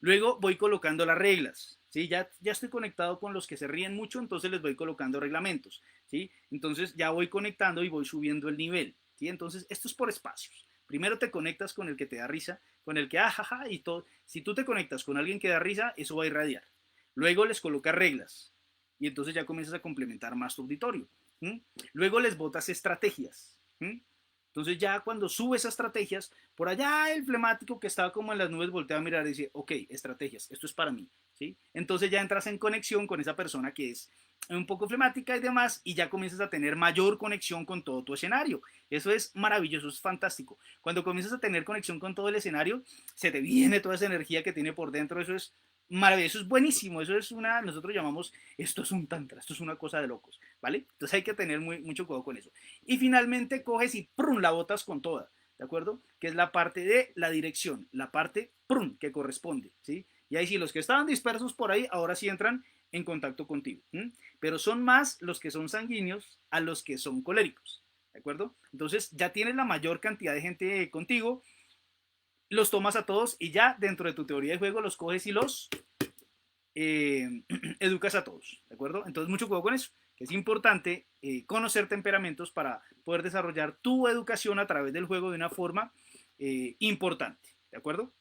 Luego voy colocando las reglas, ¿sí? Ya estoy conectado con los que se ríen mucho, entonces les voy colocando reglamentos, ¿sí? Entonces ya voy conectando y voy subiendo el nivel, ¿sí? Entonces esto es por espacios. Primero te conectas con el que te da risa, con el que ajaja y todo. Si tú te conectas con alguien que da risa, eso va a irradiar. Luego les colocas reglas y entonces ya comienzas a complementar más tu auditorio. ¿Mm? Luego les botas estrategias. ¿Mm? Entonces ya cuando subes estrategias, por allá el flemático que estaba como en las nubes voltea a mirar y dice, ok, estrategias, esto es para mí, ¿sí? Entonces ya entras en conexión con esa persona que es un poco flemática y demás, y ya comienzas a tener mayor conexión con todo tu escenario. Eso es maravilloso, es fantástico. Cuando comienzas a tener conexión con todo el escenario, se te viene toda esa energía que tiene por dentro, eso es maravilloso, eso es buenísimo, eso es una, nosotros llamamos, esto es un tantra, esto es una cosa de locos, ¿vale? Entonces hay que tener mucho cuidado con eso. Y finalmente coges y ¡prum! La botas con toda, ¿de acuerdo? Que es la parte de la dirección, la parte ¡prum! Que corresponde, ¿sí? Y ahí sí, los que estaban dispersos por ahí, ahora sí entran en contacto contigo, ¿sí? Pero son más los que son sanguíneos a los que son coléricos, ¿de acuerdo? Entonces ya tienes la mayor cantidad de gente contigo, los tomas a todos y ya dentro de tu teoría de juego los coges y los educas a todos, ¿de acuerdo? Entonces mucho cuidado con eso, que es importante conocer temperamentos para poder desarrollar tu educación a través del juego de una forma importante, ¿de acuerdo?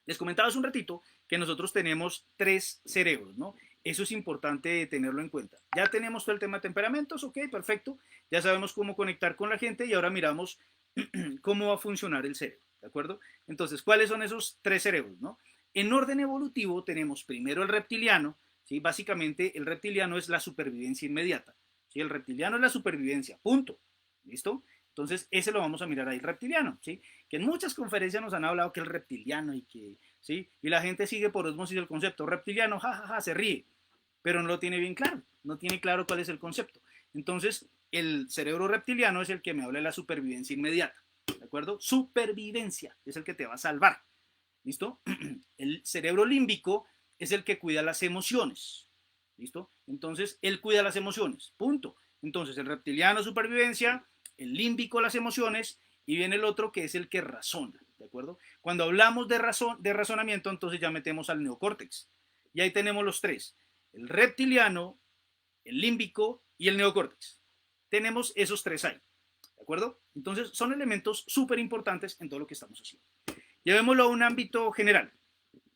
Les comentaba hace un ratito que nosotros tenemos 3 cerebros, ¿no? Eso es importante tenerlo en cuenta. Ya tenemos todo el tema de temperamentos, ok, perfecto. Ya sabemos cómo conectar con la gente y ahora miramos cómo va a funcionar el cerebro. ¿de acuerdo? Entonces, ¿cuáles son esos tres cerebros, no? En orden evolutivo tenemos primero el reptiliano, ¿sí? Básicamente el reptiliano es la supervivencia inmediata, ¿sí? El reptiliano es la supervivencia, punto, ¿listo? Entonces, ese lo vamos a mirar ahí, el reptiliano, ¿sí? Que en muchas conferencias nos han hablado que el reptiliano y que, ¿sí? Y la gente sigue por osmosis el concepto reptiliano, jajaja, ja, ja, se ríe, pero no lo tiene bien claro, no tiene claro cuál es el concepto. Entonces, el cerebro reptiliano es el que me habla de la supervivencia inmediata, ¿de acuerdo? Supervivencia es el que te va a salvar, ¿listo? El cerebro límbico es el que cuida las emociones, ¿listo? Entonces, él cuida las emociones, punto. Entonces, el reptiliano supervivencia, el límbico las emociones y viene el otro que es el que razona, ¿de acuerdo? Cuando hablamos de razonamiento, entonces ya metemos al neocórtex. Y ahí tenemos los tres, el reptiliano, el límbico y el neocórtex. Tenemos esos tres ahí, ¿de acuerdo? Entonces, son elementos súper importantes en todo lo que estamos haciendo. Llevémoslo a un ámbito general,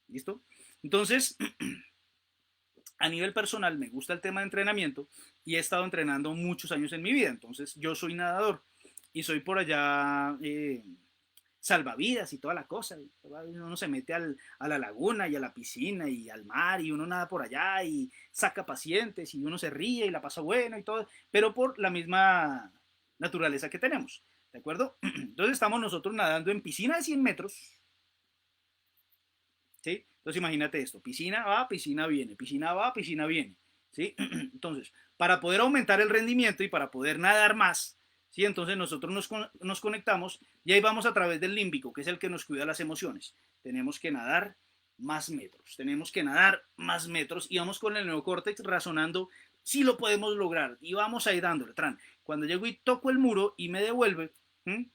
¿listo? Entonces, a nivel personal me gusta el tema de entrenamiento y he estado entrenando muchos años en mi vida. Entonces, yo soy nadador y soy por allá salvavidas y toda la cosa. Uno se mete a la laguna y a la piscina y al mar y uno nada por allá y saca pacientes y uno se ríe y la pasa bueno y todo, pero por la misma naturaleza que tenemos, ¿de acuerdo? Entonces estamos nosotros nadando en piscina de 100 metros, ¿sí? Entonces imagínate esto, piscina va, piscina viene, piscina va, piscina viene, ¿sí? Entonces, para poder aumentar el rendimiento y para poder nadar más, ¿sí? Entonces nosotros nos conectamos y ahí vamos a través del límbico, que es el que nos cuida las emociones. Tenemos que nadar más metros, tenemos que nadar más metros y vamos con el neocórtex razonando si lo podemos lograr y vamos ahí dándole, tran. Cuando llego y toco el muro y me devuelve, ¿sí?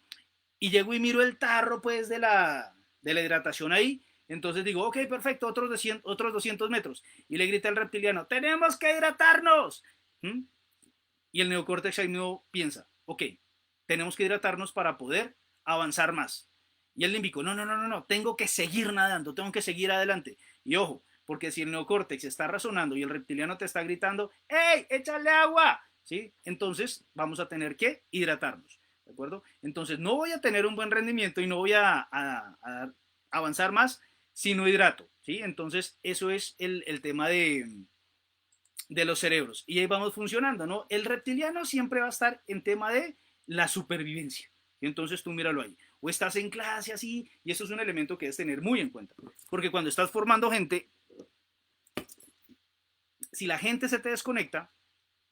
Y llego y miro el tarro pues de la hidratación ahí, entonces digo, ok, perfecto, otros 200 metros. Y le grita al reptiliano, tenemos que hidratarnos. ¿Mm? Y el neocórtex ahí mismo piensa, ok, tenemos que hidratarnos para poder avanzar más. Y el límbico, no, no, no, no, no, tengo que seguir nadando, tengo que seguir adelante. Y ojo, porque si el neocórtex está razonando y el reptiliano te está gritando, ¡hey, échale agua! ¿Sí? Entonces vamos a tener que hidratarnos. ¿De acuerdo? Entonces no voy a tener un buen rendimiento y no voy a avanzar más si no hidrato. ¿Sí? Entonces eso es el tema de los cerebros. Y ahí vamos funcionando, ¿no? El reptiliano siempre va a estar en tema de la supervivencia. Entonces tú míralo ahí. O estás en clase así, y eso es un elemento que debes tener muy en cuenta. Porque cuando estás formando gente, si la gente se te desconecta,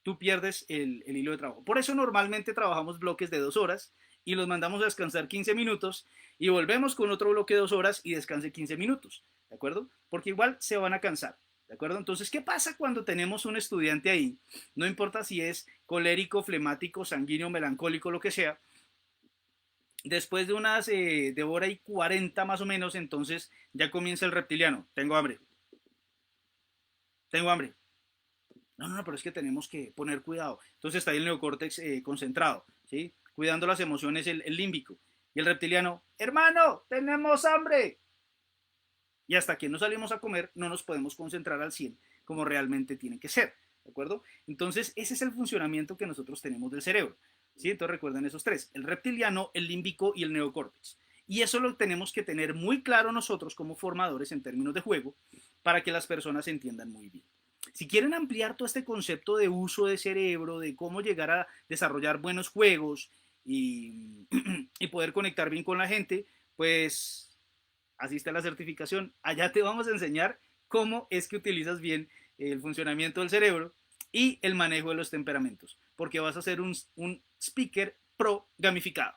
tú pierdes el hilo de trabajo. Por eso normalmente trabajamos bloques de 2 horas y los mandamos a descansar 15 minutos y volvemos con otro bloque de 2 horas y descanse 15 minutos, ¿de acuerdo? Porque igual se van a cansar, ¿de acuerdo? Entonces, ¿qué pasa cuando tenemos un estudiante ahí? No importa si es colérico, flemático, sanguíneo, melancólico, lo que sea. Después de unas de hora y 40 más o menos, entonces ya comienza el reptiliano. Tengo hambre. Tengo hambre. No, no, no, pero es que tenemos que poner cuidado. Entonces está ahí el neocórtex concentrado, ¿sí? Cuidando las emociones, el límbico. Y el reptiliano, hermano, tenemos hambre. Y hasta que no salimos a comer, no nos podemos concentrar al 100 como realmente tiene que ser, ¿de acuerdo? Entonces, ese es el funcionamiento que nosotros tenemos del cerebro, ¿sí? Entonces recuerden esos tres, el reptiliano, el límbico y el neocórtex. Y eso lo tenemos que tener muy claro nosotros como formadores en términos de juego para que las personas entiendan muy bien. Si quieren ampliar todo este concepto de uso de cerebro, de cómo llegar a desarrollar buenos juegos y, y poder conectar bien con la gente, pues asiste a la certificación. Allá te vamos a enseñar cómo es que utilizas bien el funcionamiento del cerebro y el manejo de los temperamentos, porque vas a ser un speaker pro gamificado.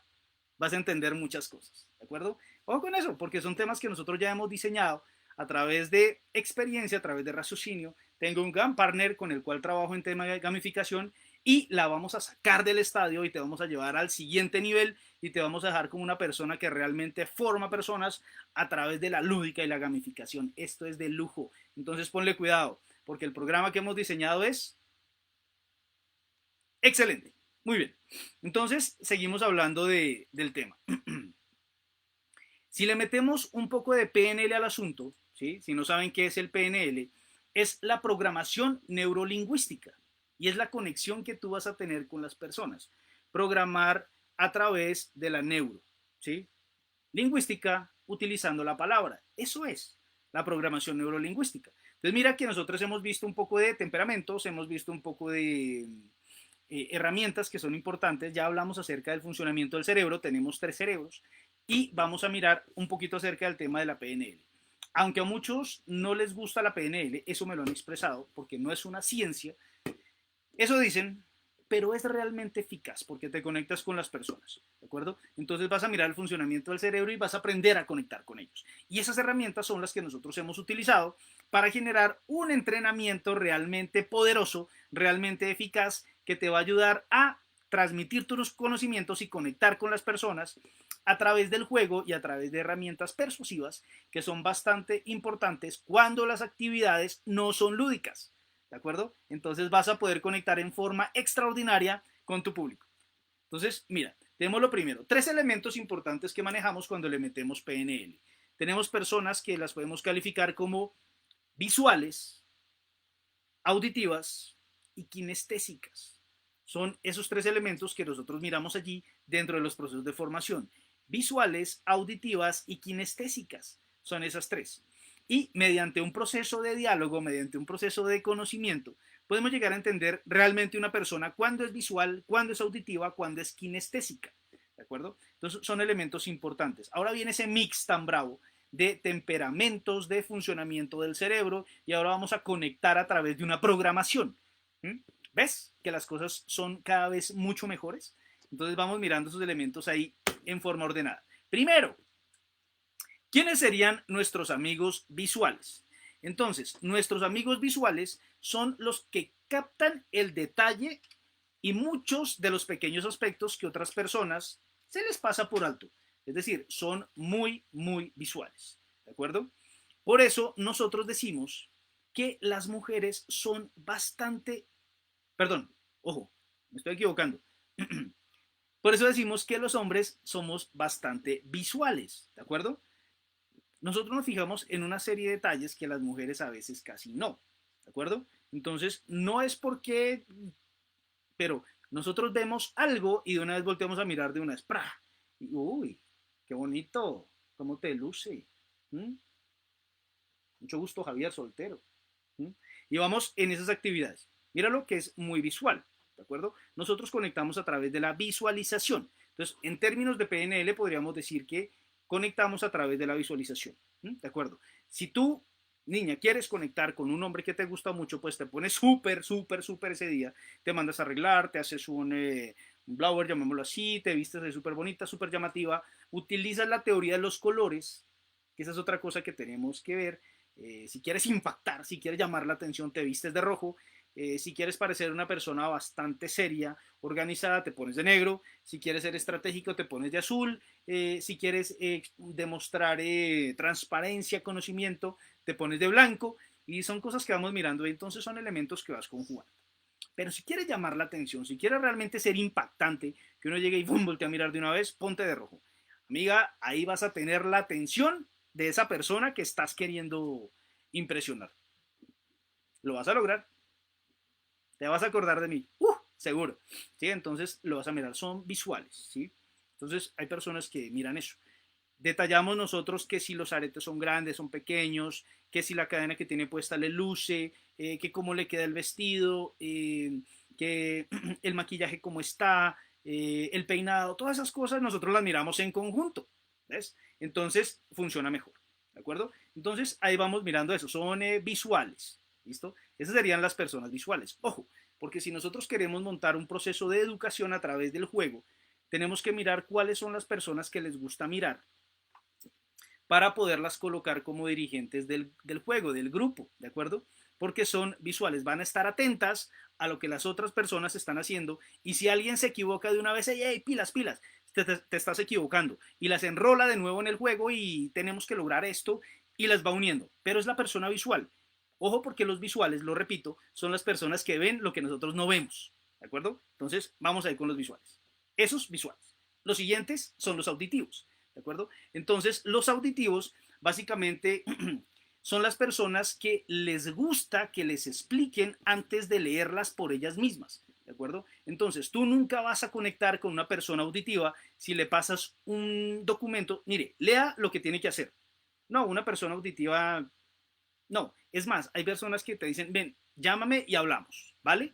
Vas a entender muchas cosas, ¿de acuerdo? Ojo con eso, porque son temas que nosotros ya hemos diseñado a través de experiencia, a través de raciocinio. Tengo un gran partner con el cual trabajo en tema de gamificación y la vamos a sacar del estadio y te vamos a llevar al siguiente nivel y te vamos a dejar como una persona que realmente forma personas a través de la lúdica y la gamificación. Esto es de lujo. Entonces ponle cuidado, porque el programa que hemos diseñado es excelente. Muy bien. Entonces seguimos hablando del tema. Si le metemos un poco de PNL al asunto, ¿sí? Si no saben qué es el PNL, es la programación neurolingüística y es la conexión que tú vas a tener con las personas. Programar a través de la neuro, ¿sí? lingüística utilizando la palabra. Eso es la programación neurolingüística. Entonces mira que nosotros hemos visto un poco de temperamentos, hemos visto un poco de herramientas que son importantes, ya hablamos acerca del funcionamiento del cerebro, tenemos 3 cerebros y vamos a mirar un poquito acerca del tema de la PNL. Aunque a muchos no les gusta la PNL, eso me lo han expresado porque no es una ciencia, eso dicen, pero es realmente eficaz porque te conectas con las personas, ¿de acuerdo? Entonces vas a mirar el funcionamiento del cerebro y vas a aprender a conectar con ellos. Y esas herramientas son las que nosotros hemos utilizado para generar un entrenamiento realmente poderoso, realmente eficaz, que te va a ayudar a transmitir tus conocimientos y conectar con las personas a través del juego y a través de herramientas persuasivas que son bastante importantes cuando las actividades no son lúdicas. ¿De acuerdo? Entonces vas a poder conectar en forma extraordinaria con tu público. Entonces, mira, tenemos lo primero, 3 elementos importantes que manejamos cuando le metemos PNL. Tenemos personas que las podemos calificar como visuales, auditivas y kinestésicas. Son esos 3 elementos que nosotros miramos allí dentro de los procesos de formación. Visuales, auditivas y kinestésicas. Son esas 3. Y mediante un proceso de diálogo, mediante un proceso de conocimiento, podemos llegar a entender realmente una persona cuándo es visual, cuándo es auditiva, cuándo es kinestésica. ¿De acuerdo? Entonces son elementos importantes. Ahora viene ese mix tan bravo de temperamentos, de funcionamiento del cerebro y ahora vamos a conectar a través de una programación. ¿Ves que las cosas son cada vez mucho mejores? Entonces vamos mirando esos elementos ahí en forma ordenada. Primero, ¿quiénes serían nuestros amigos visuales? Entonces, nuestros amigos visuales son los que captan el detalle y muchos de los pequeños aspectos que otras personas se les pasa por alto. Es decir, son muy, muy visuales. ¿De acuerdo? Por eso nosotros decimos que las mujeres son bastante... Perdón, ojo, me estoy equivocando. Por eso decimos que los hombres somos bastante visuales. ¿De acuerdo? Nosotros nos fijamos en una serie de detalles que las mujeres a veces casi no, ¿de acuerdo? Entonces, no es porque, pero nosotros vemos algo y de una vez volteamos a mirar de una vez, ¡pra! Y, uy, qué bonito, cómo te luce. ¿Mm? Mucho gusto, Javier, soltero. ¿Mm? Y vamos en esas actividades. Míralo que es muy visual, ¿de acuerdo? Nosotros conectamos a través de la visualización. Entonces, en términos de PNL podríamos decir que conectamos a través de la visualización. ¿De acuerdo? Si tú, niña, quieres conectar con un hombre que te gusta mucho, pues te pones súper, súper, súper ese día, te mandas a arreglar, te haces un blower, llamémoslo así, te vistes de súper bonita, súper llamativa, utilizas la teoría de los colores, que esa es otra cosa que tenemos que ver. Si quieres impactar, si quieres llamar la atención, te vistes de rojo. Si quieres parecer una persona bastante seria, organizada, te pones de negro. Si quieres ser estratégico, te pones de azul. Si quieres demostrar transparencia, conocimiento, te pones de blanco. Y son cosas que vamos mirando. Entonces son elementos que vas conjugando. Pero si quieres llamar la atención, si quieres realmente ser impactante, que uno llegue y ¡bum! Voltea a mirar de una vez, ponte de rojo. Amiga, ahí vas a tener la atención de esa persona que estás queriendo impresionar. Lo vas a lograr. Te vas a acordar de mí, seguro, ¿sí? Entonces lo vas a mirar, son visuales, ¿sí? Entonces hay personas que miran eso. Detallamos nosotros que si los aretes son grandes, son pequeños, que si la cadena que tiene puesta le luce, que cómo le queda el vestido, que el maquillaje cómo está, el peinado, todas esas cosas nosotros las miramos en conjunto, ¿ves? Entonces funciona mejor, ¿de acuerdo? Entonces ahí vamos mirando eso, son visuales. ¿Listo? Esas serían las personas visuales. Ojo, porque si nosotros queremos montar un proceso de educación a través del juego, tenemos que mirar cuáles son las personas que les gusta mirar para poderlas colocar como dirigentes del juego, del grupo, ¿de acuerdo? Porque son visuales, van a estar atentas a lo que las otras personas están haciendo y si alguien se equivoca de una vez, hey, pilas, pilas, te estás equivocando y las enrola de nuevo en el juego y tenemos que lograr esto y las va uniendo, pero es la persona visual. Ojo porque los visuales, lo repito, son las personas que ven lo que nosotros no vemos. ¿De acuerdo? Entonces, vamos a ir con los visuales. Esos visuales. Los siguientes son los auditivos. ¿De acuerdo? Entonces, los auditivos básicamente son las personas que les gusta que les expliquen antes de leerlas por ellas mismas. ¿de acuerdo? Entonces, tú nunca vas a conectar con una persona auditiva si le pasas un documento. Mire, lea lo que tiene que hacer. No, una persona auditiva, no. Es más, hay personas que te dicen, ven, llámame y hablamos, ¿vale?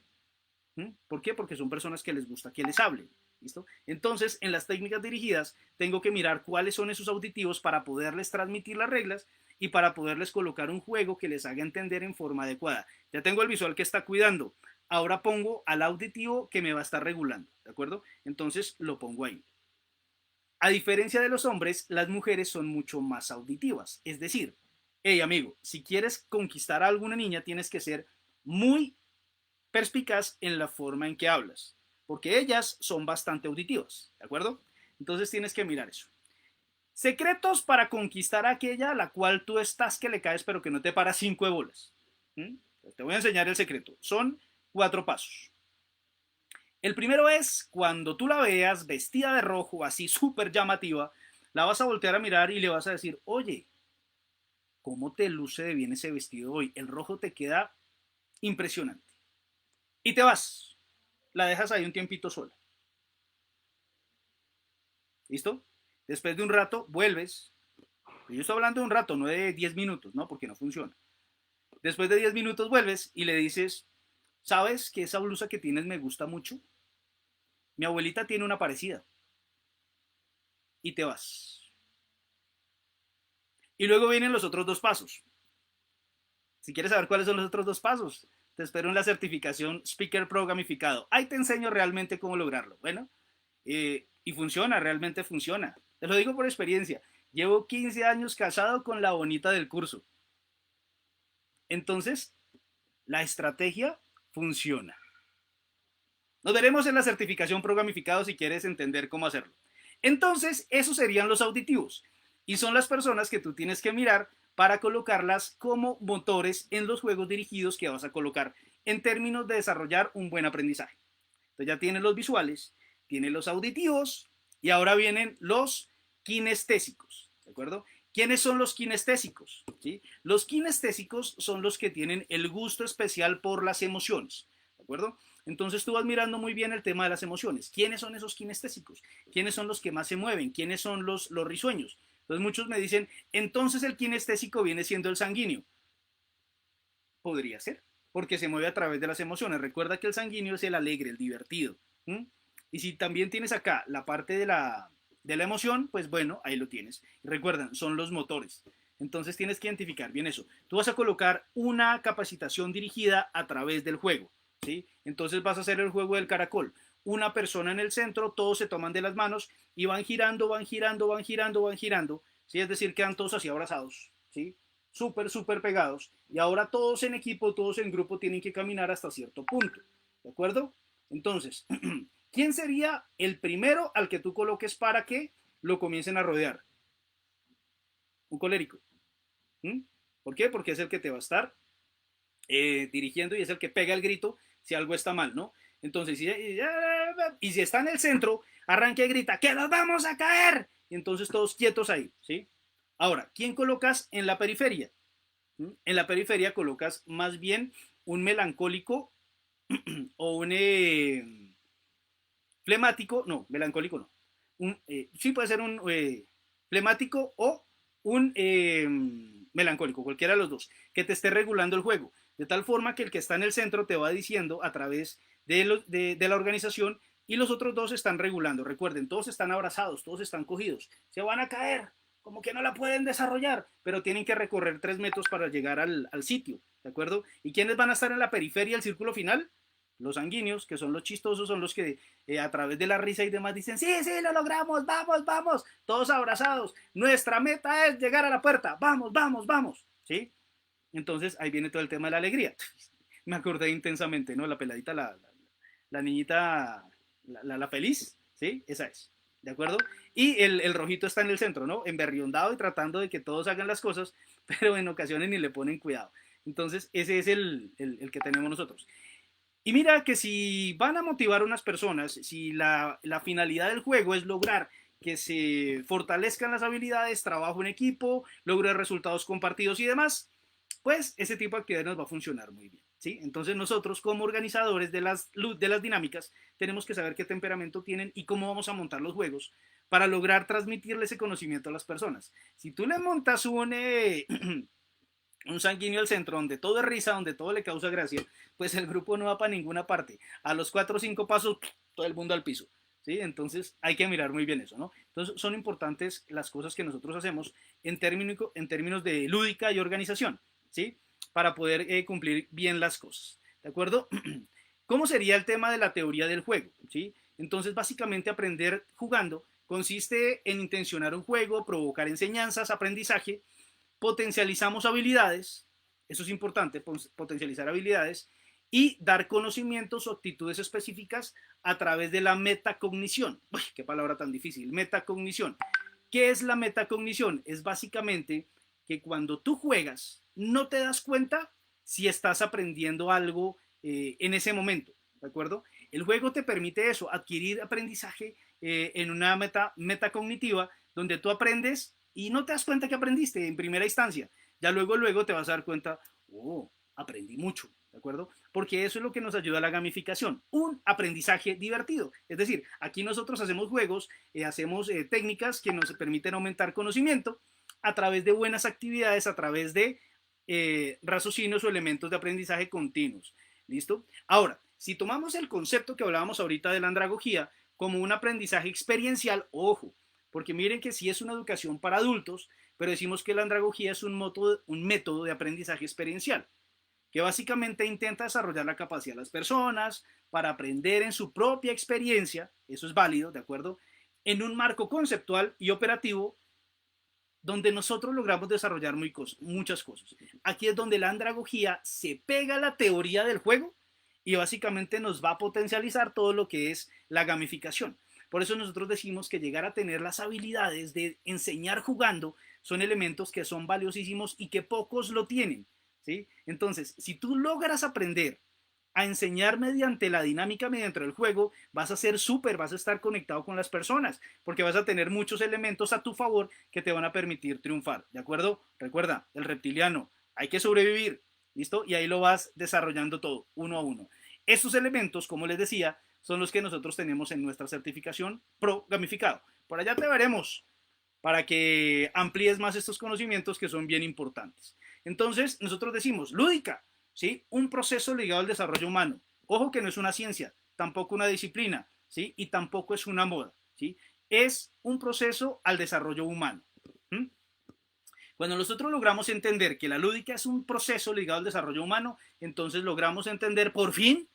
¿Por qué? Porque son personas que les gusta que les hablen. ¿Listo? Entonces, en las técnicas dirigidas, tengo que mirar cuáles son esos auditivos para poderles transmitir las reglas y para poderles colocar un juego que les haga entender en forma adecuada. Ya tengo el visual que está cuidando. Ahora pongo al auditivo que me va a estar regulando. ¿De acuerdo? Entonces, lo pongo ahí. A diferencia de los hombres, las mujeres son mucho más auditivas. Es decir, hey amigo, si quieres conquistar a alguna niña, tienes que ser muy perspicaz en la forma en que hablas, porque ellas son bastante auditivas, ¿de acuerdo? Entonces tienes que mirar eso. Secretos para conquistar a aquella a la cual tú estás que le caes pero que no te para 5 de bolas. Te voy a enseñar el secreto. Son 4 pasos. El primero es cuando tú la veas vestida de rojo, así súper llamativa, la vas a voltear a mirar y le vas a decir, oye, ¿cómo te luce de bien ese vestido hoy? El rojo te queda impresionante. Y te vas. La dejas ahí un tiempito sola. ¿Listo? Después de un rato, vuelves. Yo estoy hablando de un rato, no de 10 minutos, ¿no? Porque no funciona. Después de 10 minutos vuelves y le dices, ¿sabes que esa blusa que tienes me gusta mucho? Mi abuelita tiene una parecida. Y te vas. Y luego vienen los otros 2 pasos. Si quieres saber cuáles son los otros 2 pasos, te espero en la certificación Speaker Pro gamificado. Ahí te enseño realmente cómo lograrlo. Bueno, y funciona, realmente funciona. Te lo digo por experiencia. Llevo 15 años casado con la bonita del curso. Entonces, la estrategia funciona. Nos veremos en la certificación Pro gamificado si quieres entender cómo hacerlo. Entonces, esos serían los auditivos. Y son las personas que tú tienes que mirar para colocarlas como motores en los juegos dirigidos que vas a colocar en términos de desarrollar un buen aprendizaje. Entonces ya tienes los visuales, tienes los auditivos y ahora vienen los kinestésicos, ¿de acuerdo? ¿Quiénes son los kinestésicos? ¿Sí? Los kinestésicos son los que tienen el gusto especial por las emociones, ¿de acuerdo? Entonces tú vas mirando muy bien el tema de las emociones. ¿Quiénes son esos kinestésicos? ¿Quiénes son los que más se mueven? ¿Quiénes son los risueños? Entonces muchos me dicen, entonces el kinestésico viene siendo el sanguíneo. Podría ser, porque se mueve a través de las emociones. Recuerda que el sanguíneo es el alegre, el divertido. Y si también tienes acá la parte de la emoción, pues bueno, ahí lo tienes. Y recuerdan, son los motores. Entonces tienes que identificar bien eso. Tú vas a colocar una capacitación dirigida a través del juego. ¿Sí? Entonces vas a hacer el juego del caracol. Una persona en el centro, todos se toman de las manos y van girando, van girando, van girando, van girando. ¿Sí? Es decir, quedan todos así abrazados. ¿Sí? Súper, súper pegados. Y ahora todos en equipo, todos en grupo tienen que caminar hasta cierto punto. ¿De acuerdo? Entonces, ¿quién sería el primero al que tú coloques para que lo comiencen a rodear? Un colérico. ¿Por qué? Porque es el que te va a estar dirigiendo y es el que pega el grito si algo está mal, ¿no? Entonces, y si está en el centro, arranca y grita, ¡que nos vamos a caer! Y entonces todos quietos ahí, ¿sí? Ahora, ¿quién colocas en la periferia? En la periferia colocas más bien un melancólico o un flemático, no, melancólico no. Sí puede ser un flemático o un melancólico, cualquiera de los dos, que te esté regulando el juego. De tal forma que el que está en el centro te va diciendo a través de la organización y los otros dos están regulando. Recuerden, todos están abrazados, todos están cogidos. Se van a caer, como que no la pueden desarrollar, pero tienen que recorrer 3 metros para llegar al sitio, ¿de acuerdo? ¿Y quiénes van a estar en la periferia del círculo final? Los sanguíneos, que son los chistosos, son los que a través de la risa y demás dicen, sí, sí, lo logramos, vamos, vamos, todos abrazados, nuestra meta es llegar a la puerta, vamos, vamos, vamos, ¿sí? Entonces ahí viene todo el tema de la alegría. Me acordé intensamente, ¿no? La peladita, la niñita, la feliz, ¿sí? Esa es, ¿de acuerdo? Y el rojito está en el centro, ¿no? Emberriondado y tratando de que todos hagan las cosas, pero en ocasiones ni le ponen cuidado. Entonces ese es el que tenemos nosotros. Y mira que si van a motivar a unas personas, si la finalidad del juego es lograr que se fortalezcan las habilidades, trabajo en equipo, logre resultados compartidos y demás, pues ese tipo de actividades nos va a funcionar muy bien. ¿sí? Entonces nosotros como organizadores de las dinámicas tenemos que saber qué temperamento tienen y cómo vamos a montar los juegos para lograr transmitirle ese conocimiento a las personas. Si tú le montas un sanguíneo al centro donde todo es risa, donde todo le causa gracia, pues el grupo no va para ninguna parte. A los 4 o 5 pasos, todo el mundo al piso. ¿Sí? Entonces hay que mirar muy bien eso, ¿no? Entonces son importantes las cosas que nosotros hacemos en términos de lúdica y organización, ¿sí? Para poder cumplir bien las cosas, ¿de acuerdo? ¿Cómo sería el tema de la teoría del juego? ¿Sí? Entonces básicamente aprender jugando consiste en intencionar un juego, provocar enseñanzas, aprendizaje, potencializamos habilidades, eso es importante, potencializar habilidades, y dar conocimientos o actitudes específicas a través de la metacognición. Uy, qué palabra tan difícil, metacognición. ¿Qué es la metacognición? Es básicamente que cuando tú juegas no te das cuenta si estás aprendiendo algo en ese momento, ¿de acuerdo? El juego te permite eso, adquirir aprendizaje en una metacognitiva donde tú aprendes y no te das cuenta que aprendiste en primera instancia. Ya luego te vas a dar cuenta, oh, aprendí mucho, ¿de acuerdo? Porque eso es lo que nos ayuda a la gamificación, un aprendizaje divertido. Es decir, aquí nosotros hacemos juegos, hacemos técnicas que nos permiten aumentar conocimiento a través de buenas actividades, a través de raciocinios o elementos de aprendizaje continuos. ¿Listo? Ahora, si tomamos el concepto que hablábamos ahorita de la andragogía como un aprendizaje experiencial, ojo, porque miren que sí es una educación para adultos, pero decimos que la andragogía es un método de aprendizaje experiencial, que básicamente intenta desarrollar la capacidad de las personas para aprender en su propia experiencia, eso es válido, ¿de acuerdo? En un marco conceptual y operativo donde nosotros logramos desarrollar muchas cosas. Aquí es donde la andragogía se pega a la teoría del juego y básicamente nos va a potencializar todo lo que es la gamificación. Por eso nosotros decimos que llegar a tener las habilidades de enseñar jugando son elementos que son valiosísimos y que pocos lo tienen, ¿sí? Entonces, si tú logras aprender a enseñar mediante la dinámica, mediante el juego, vas a ser súper, vas a estar conectado con las personas, porque vas a tener muchos elementos a tu favor que te van a permitir triunfar, ¿de acuerdo? Recuerda, el reptiliano, hay que sobrevivir, ¿listo? Y ahí lo vas desarrollando todo, uno a uno. Estos elementos, como les decía, son los que nosotros tenemos en nuestra certificación Pro Gamificado. Por allá te veremos para que amplíes más estos conocimientos que son bien importantes. Entonces, nosotros decimos, lúdica, ¿sí? Un proceso ligado al desarrollo humano. Ojo que no es una ciencia, tampoco una disciplina, ¿sí? Y tampoco es una moda, ¿sí? Es un proceso al desarrollo humano. ¿Mm? Cuando nosotros logramos entender que la lúdica es un proceso ligado al desarrollo humano, entonces logramos entender por fin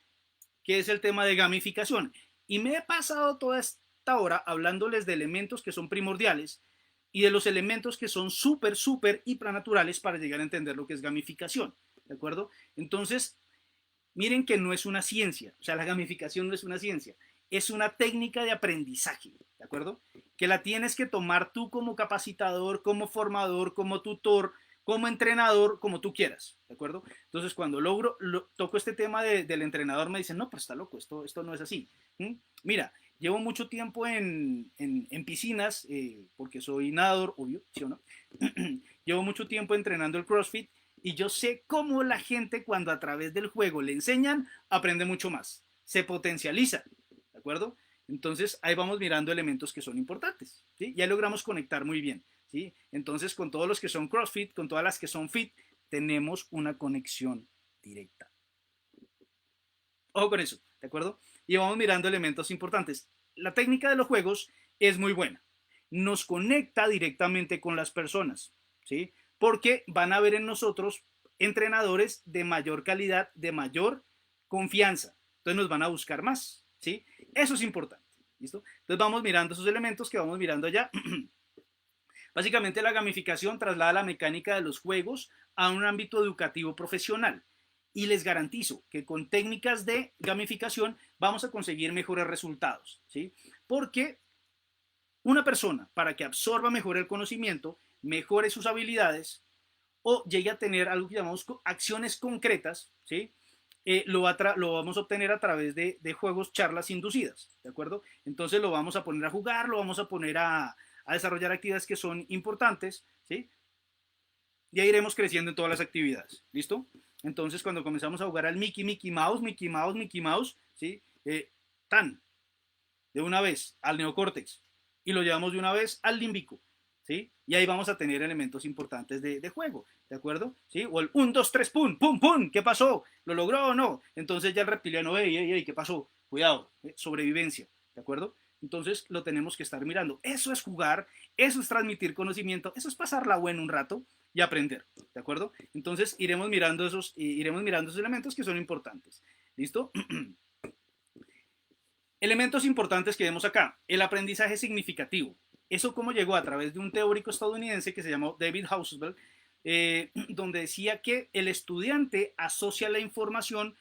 que es el tema de gamificación. Y me he pasado toda esta hora hablándoles de elementos que son primordiales y de los elementos que son súper hipernaturales para llegar a entender lo que es gamificación. ¿De acuerdo? Entonces, miren que no es una ciencia, o sea, la gamificación no es una ciencia, es una técnica de aprendizaje, ¿de acuerdo? Que la tienes que tomar tú como capacitador, como formador, como tutor, como entrenador, como tú quieras, ¿de acuerdo? Entonces, cuando toco este tema del entrenador, me dicen, no, pero está loco, esto no es así. Mira, llevo mucho tiempo en piscinas, porque soy nadador, obvio, ¿sí o no? Llevo mucho tiempo entrenando el CrossFit y yo sé cómo la gente cuando a través del juego le enseñan, aprende mucho más, se potencializa, ¿de acuerdo? Entonces ahí vamos mirando elementos que son importantes, ¿sí? Ya logramos conectar muy bien, ¿sí? Entonces con todos los que son CrossFit, con todas las que son Fit, tenemos una conexión directa. Ojo con eso, ¿de acuerdo? Y vamos mirando elementos importantes. La técnica de los juegos es muy buena. Nos conecta directamente con las personas, ¿sí? Porque van a ver en nosotros entrenadores de mayor calidad, de mayor confianza. Entonces nos van a buscar más, ¿sí? Eso es importante, ¿listo? Entonces vamos mirando esos elementos que vamos mirando allá. Básicamente la gamificación traslada la mecánica de los juegos a un ámbito educativo profesional. Y les garantizo que con técnicas de gamificación vamos a conseguir mejores resultados, ¿sí? Porque una persona, para que absorba mejor el conocimiento, mejore sus habilidades o llegue a tener algo que llamamos acciones concretas, ¿sí? Lo vamos a obtener a través de juegos, charlas inducidas, ¿de acuerdo? Entonces lo vamos a poner a jugar, lo vamos a poner a desarrollar actividades que son importantes, ¿sí? Y ahí iremos creciendo en todas las actividades, ¿listo? Entonces, cuando comenzamos a jugar al Mickey Mouse, Mickey Mouse, ¿sí? Tan, de una vez al neocórtex y lo llevamos de una vez al límbico, ¿sí? Y ahí vamos a tener elementos importantes de juego, ¿de acuerdo? ¿Sí? O el 1, 2, 3, pum, pum, pum, ¿qué pasó? ¿Lo logró o no? Entonces ya el reptiliano, ¿qué pasó? Cuidado, sobrevivencia, ¿de acuerdo? Entonces lo tenemos que estar mirando. Eso es jugar, eso es transmitir conocimiento, eso es pasarla bueno un rato y aprender, ¿de acuerdo? Entonces iremos mirando esos elementos que son importantes. ¿Listo? Elementos importantes que vemos acá. El aprendizaje significativo. Eso cómo llegó a través de un teórico estadounidense que se llamó David Hausfeld, donde decía que el estudiante asocia la información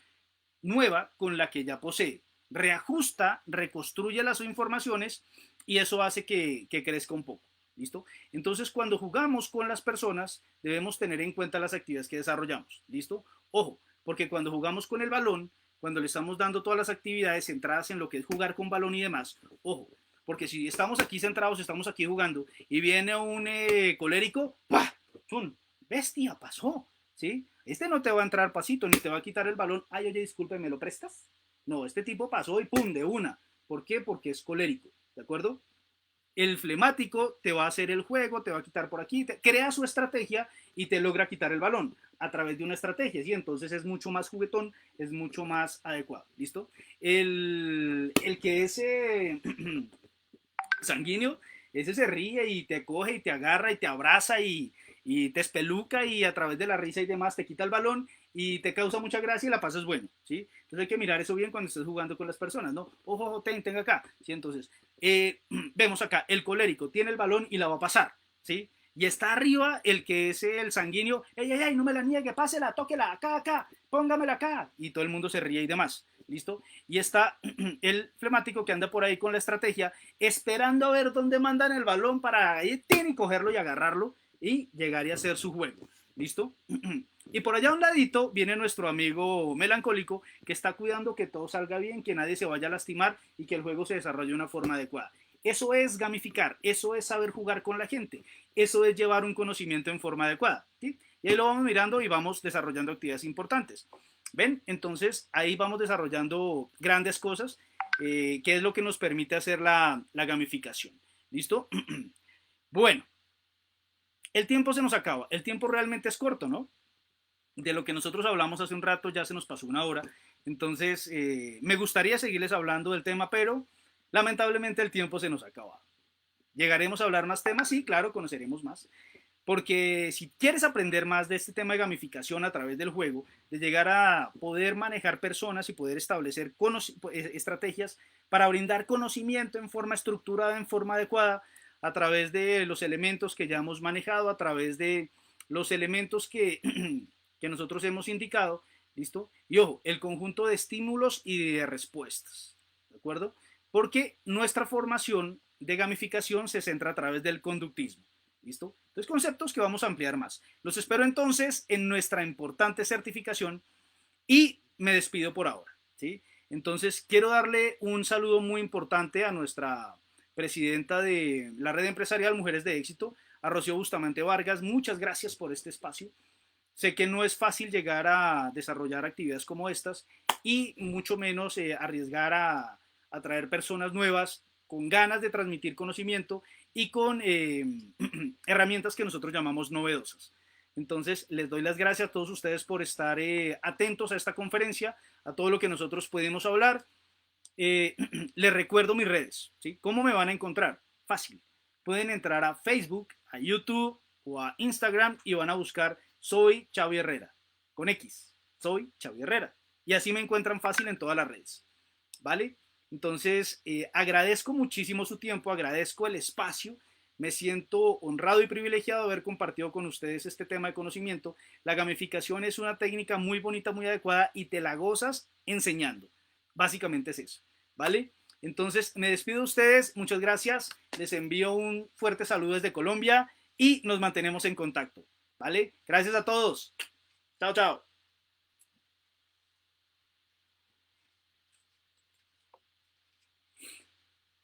nueva con la que ya posee, reajusta, reconstruye las informaciones y eso hace que crezca un poco. ¿Listo? Entonces, cuando jugamos con las personas, debemos tener en cuenta las actividades que desarrollamos. ¿Listo? Ojo, porque cuando jugamos con el balón, cuando le estamos dando todas las actividades centradas en lo que es jugar con balón y demás, ojo, porque si estamos aquí centrados, estamos aquí jugando y viene un colérico, ¡pah! ¡Chun! Bestia, pasó, ¿sí? Este no te va a entrar pasito, ni te va a quitar el balón. Ay, oye, disculpe, ¿me lo prestas? No, este tipo pasó y pum, de una. ¿Por qué? Porque es colérico, ¿de acuerdo? El flemático te va a hacer el juego, te va a quitar por aquí, crea su estrategia y te logra quitar el balón a través de una estrategia, ¿sí? Entonces es mucho más juguetón, es mucho más adecuado, ¿listo? El que es sanguíneo, ese se ríe y te coge y te agarra y te abraza y te espeluca y a través de la risa y demás te quita el balón y te causa mucha gracia y la pasas bueno, ¿sí? Entonces hay que mirar eso bien cuando estés jugando con las personas, ¿no? Ojo, ojo, tenga acá, ¿sí? Entonces, vemos acá, el colérico tiene el balón y la va a pasar, ¿sí? Y está arriba el que es el sanguíneo, ey, no me la niegue, pásela, tóquela, acá, póngamela acá. Y todo el mundo se ríe y demás, ¿listo? Y está el flemático que anda por ahí con la estrategia, esperando a ver dónde mandan el balón para ir y cogerlo y agarrarlo y llegar y hacer su juego, ¿listo? Y por allá a un ladito viene nuestro amigo melancólico que está cuidando que todo salga bien, que nadie se vaya a lastimar y que el juego se desarrolle de una forma adecuada. Eso es gamificar, eso es saber jugar con la gente, eso es llevar un conocimiento en forma adecuada, ¿sí? Y ahí lo vamos mirando y vamos desarrollando actividades importantes. ¿Ven? Entonces ahí vamos desarrollando grandes cosas, que es lo que nos permite hacer la gamificación. ¿Listo? Bueno, el tiempo se nos acaba, el tiempo realmente es corto, ¿no? De lo que nosotros hablamos hace un rato ya se nos pasó una hora, entonces me gustaría seguirles hablando del tema, pero lamentablemente el tiempo se nos acaba. ¿Llegaremos a hablar más temas? Sí, claro, conoceremos más. Porque si quieres aprender más de este tema de gamificación a través del juego, de llegar a poder manejar personas y poder establecer estrategias para brindar conocimiento en forma estructurada, en forma adecuada, a través de los elementos que ya hemos manejado, a través de los elementos que nosotros hemos indicado, ¿listo? Y ojo, el conjunto de estímulos y de respuestas, ¿de acuerdo? Porque nuestra formación de gamificación se centra a través del conductismo. ¿Listo? Entonces, conceptos que vamos a ampliar más. Los espero entonces en nuestra importante certificación y me despido por ahora. ¿Sí? Entonces, quiero darle un saludo muy importante a nuestra presidenta de la red empresarial Mujeres de Éxito, a Rocío Bustamante Vargas. Muchas gracias por este espacio. Sé que no es fácil llegar a desarrollar actividades como estas y mucho menos arriesgar a traer personas nuevas con ganas de transmitir conocimiento y con herramientas que nosotros llamamos novedosas. Entonces, les doy las gracias a todos ustedes por estar atentos a esta conferencia, a todo lo que nosotros podemos hablar. Les recuerdo mis redes, ¿sí? ¿Cómo me van a encontrar? Fácil. Pueden entrar a Facebook, a YouTube o a Instagram y van a buscar Soy Xavi Herrera, con X. Soy Xavi Herrera. Y así me encuentran fácil en todas las redes. ¿Vale? Entonces, agradezco muchísimo su tiempo, agradezco el espacio, me siento honrado y privilegiado de haber compartido con ustedes este tema de conocimiento. La gamificación es una técnica muy bonita, muy adecuada y te la gozas enseñando. Básicamente es eso, ¿vale? Entonces, me despido de ustedes, muchas gracias, les envío un fuerte saludo desde Colombia y nos mantenemos en contacto, ¿vale? Gracias a todos. Chao, chao.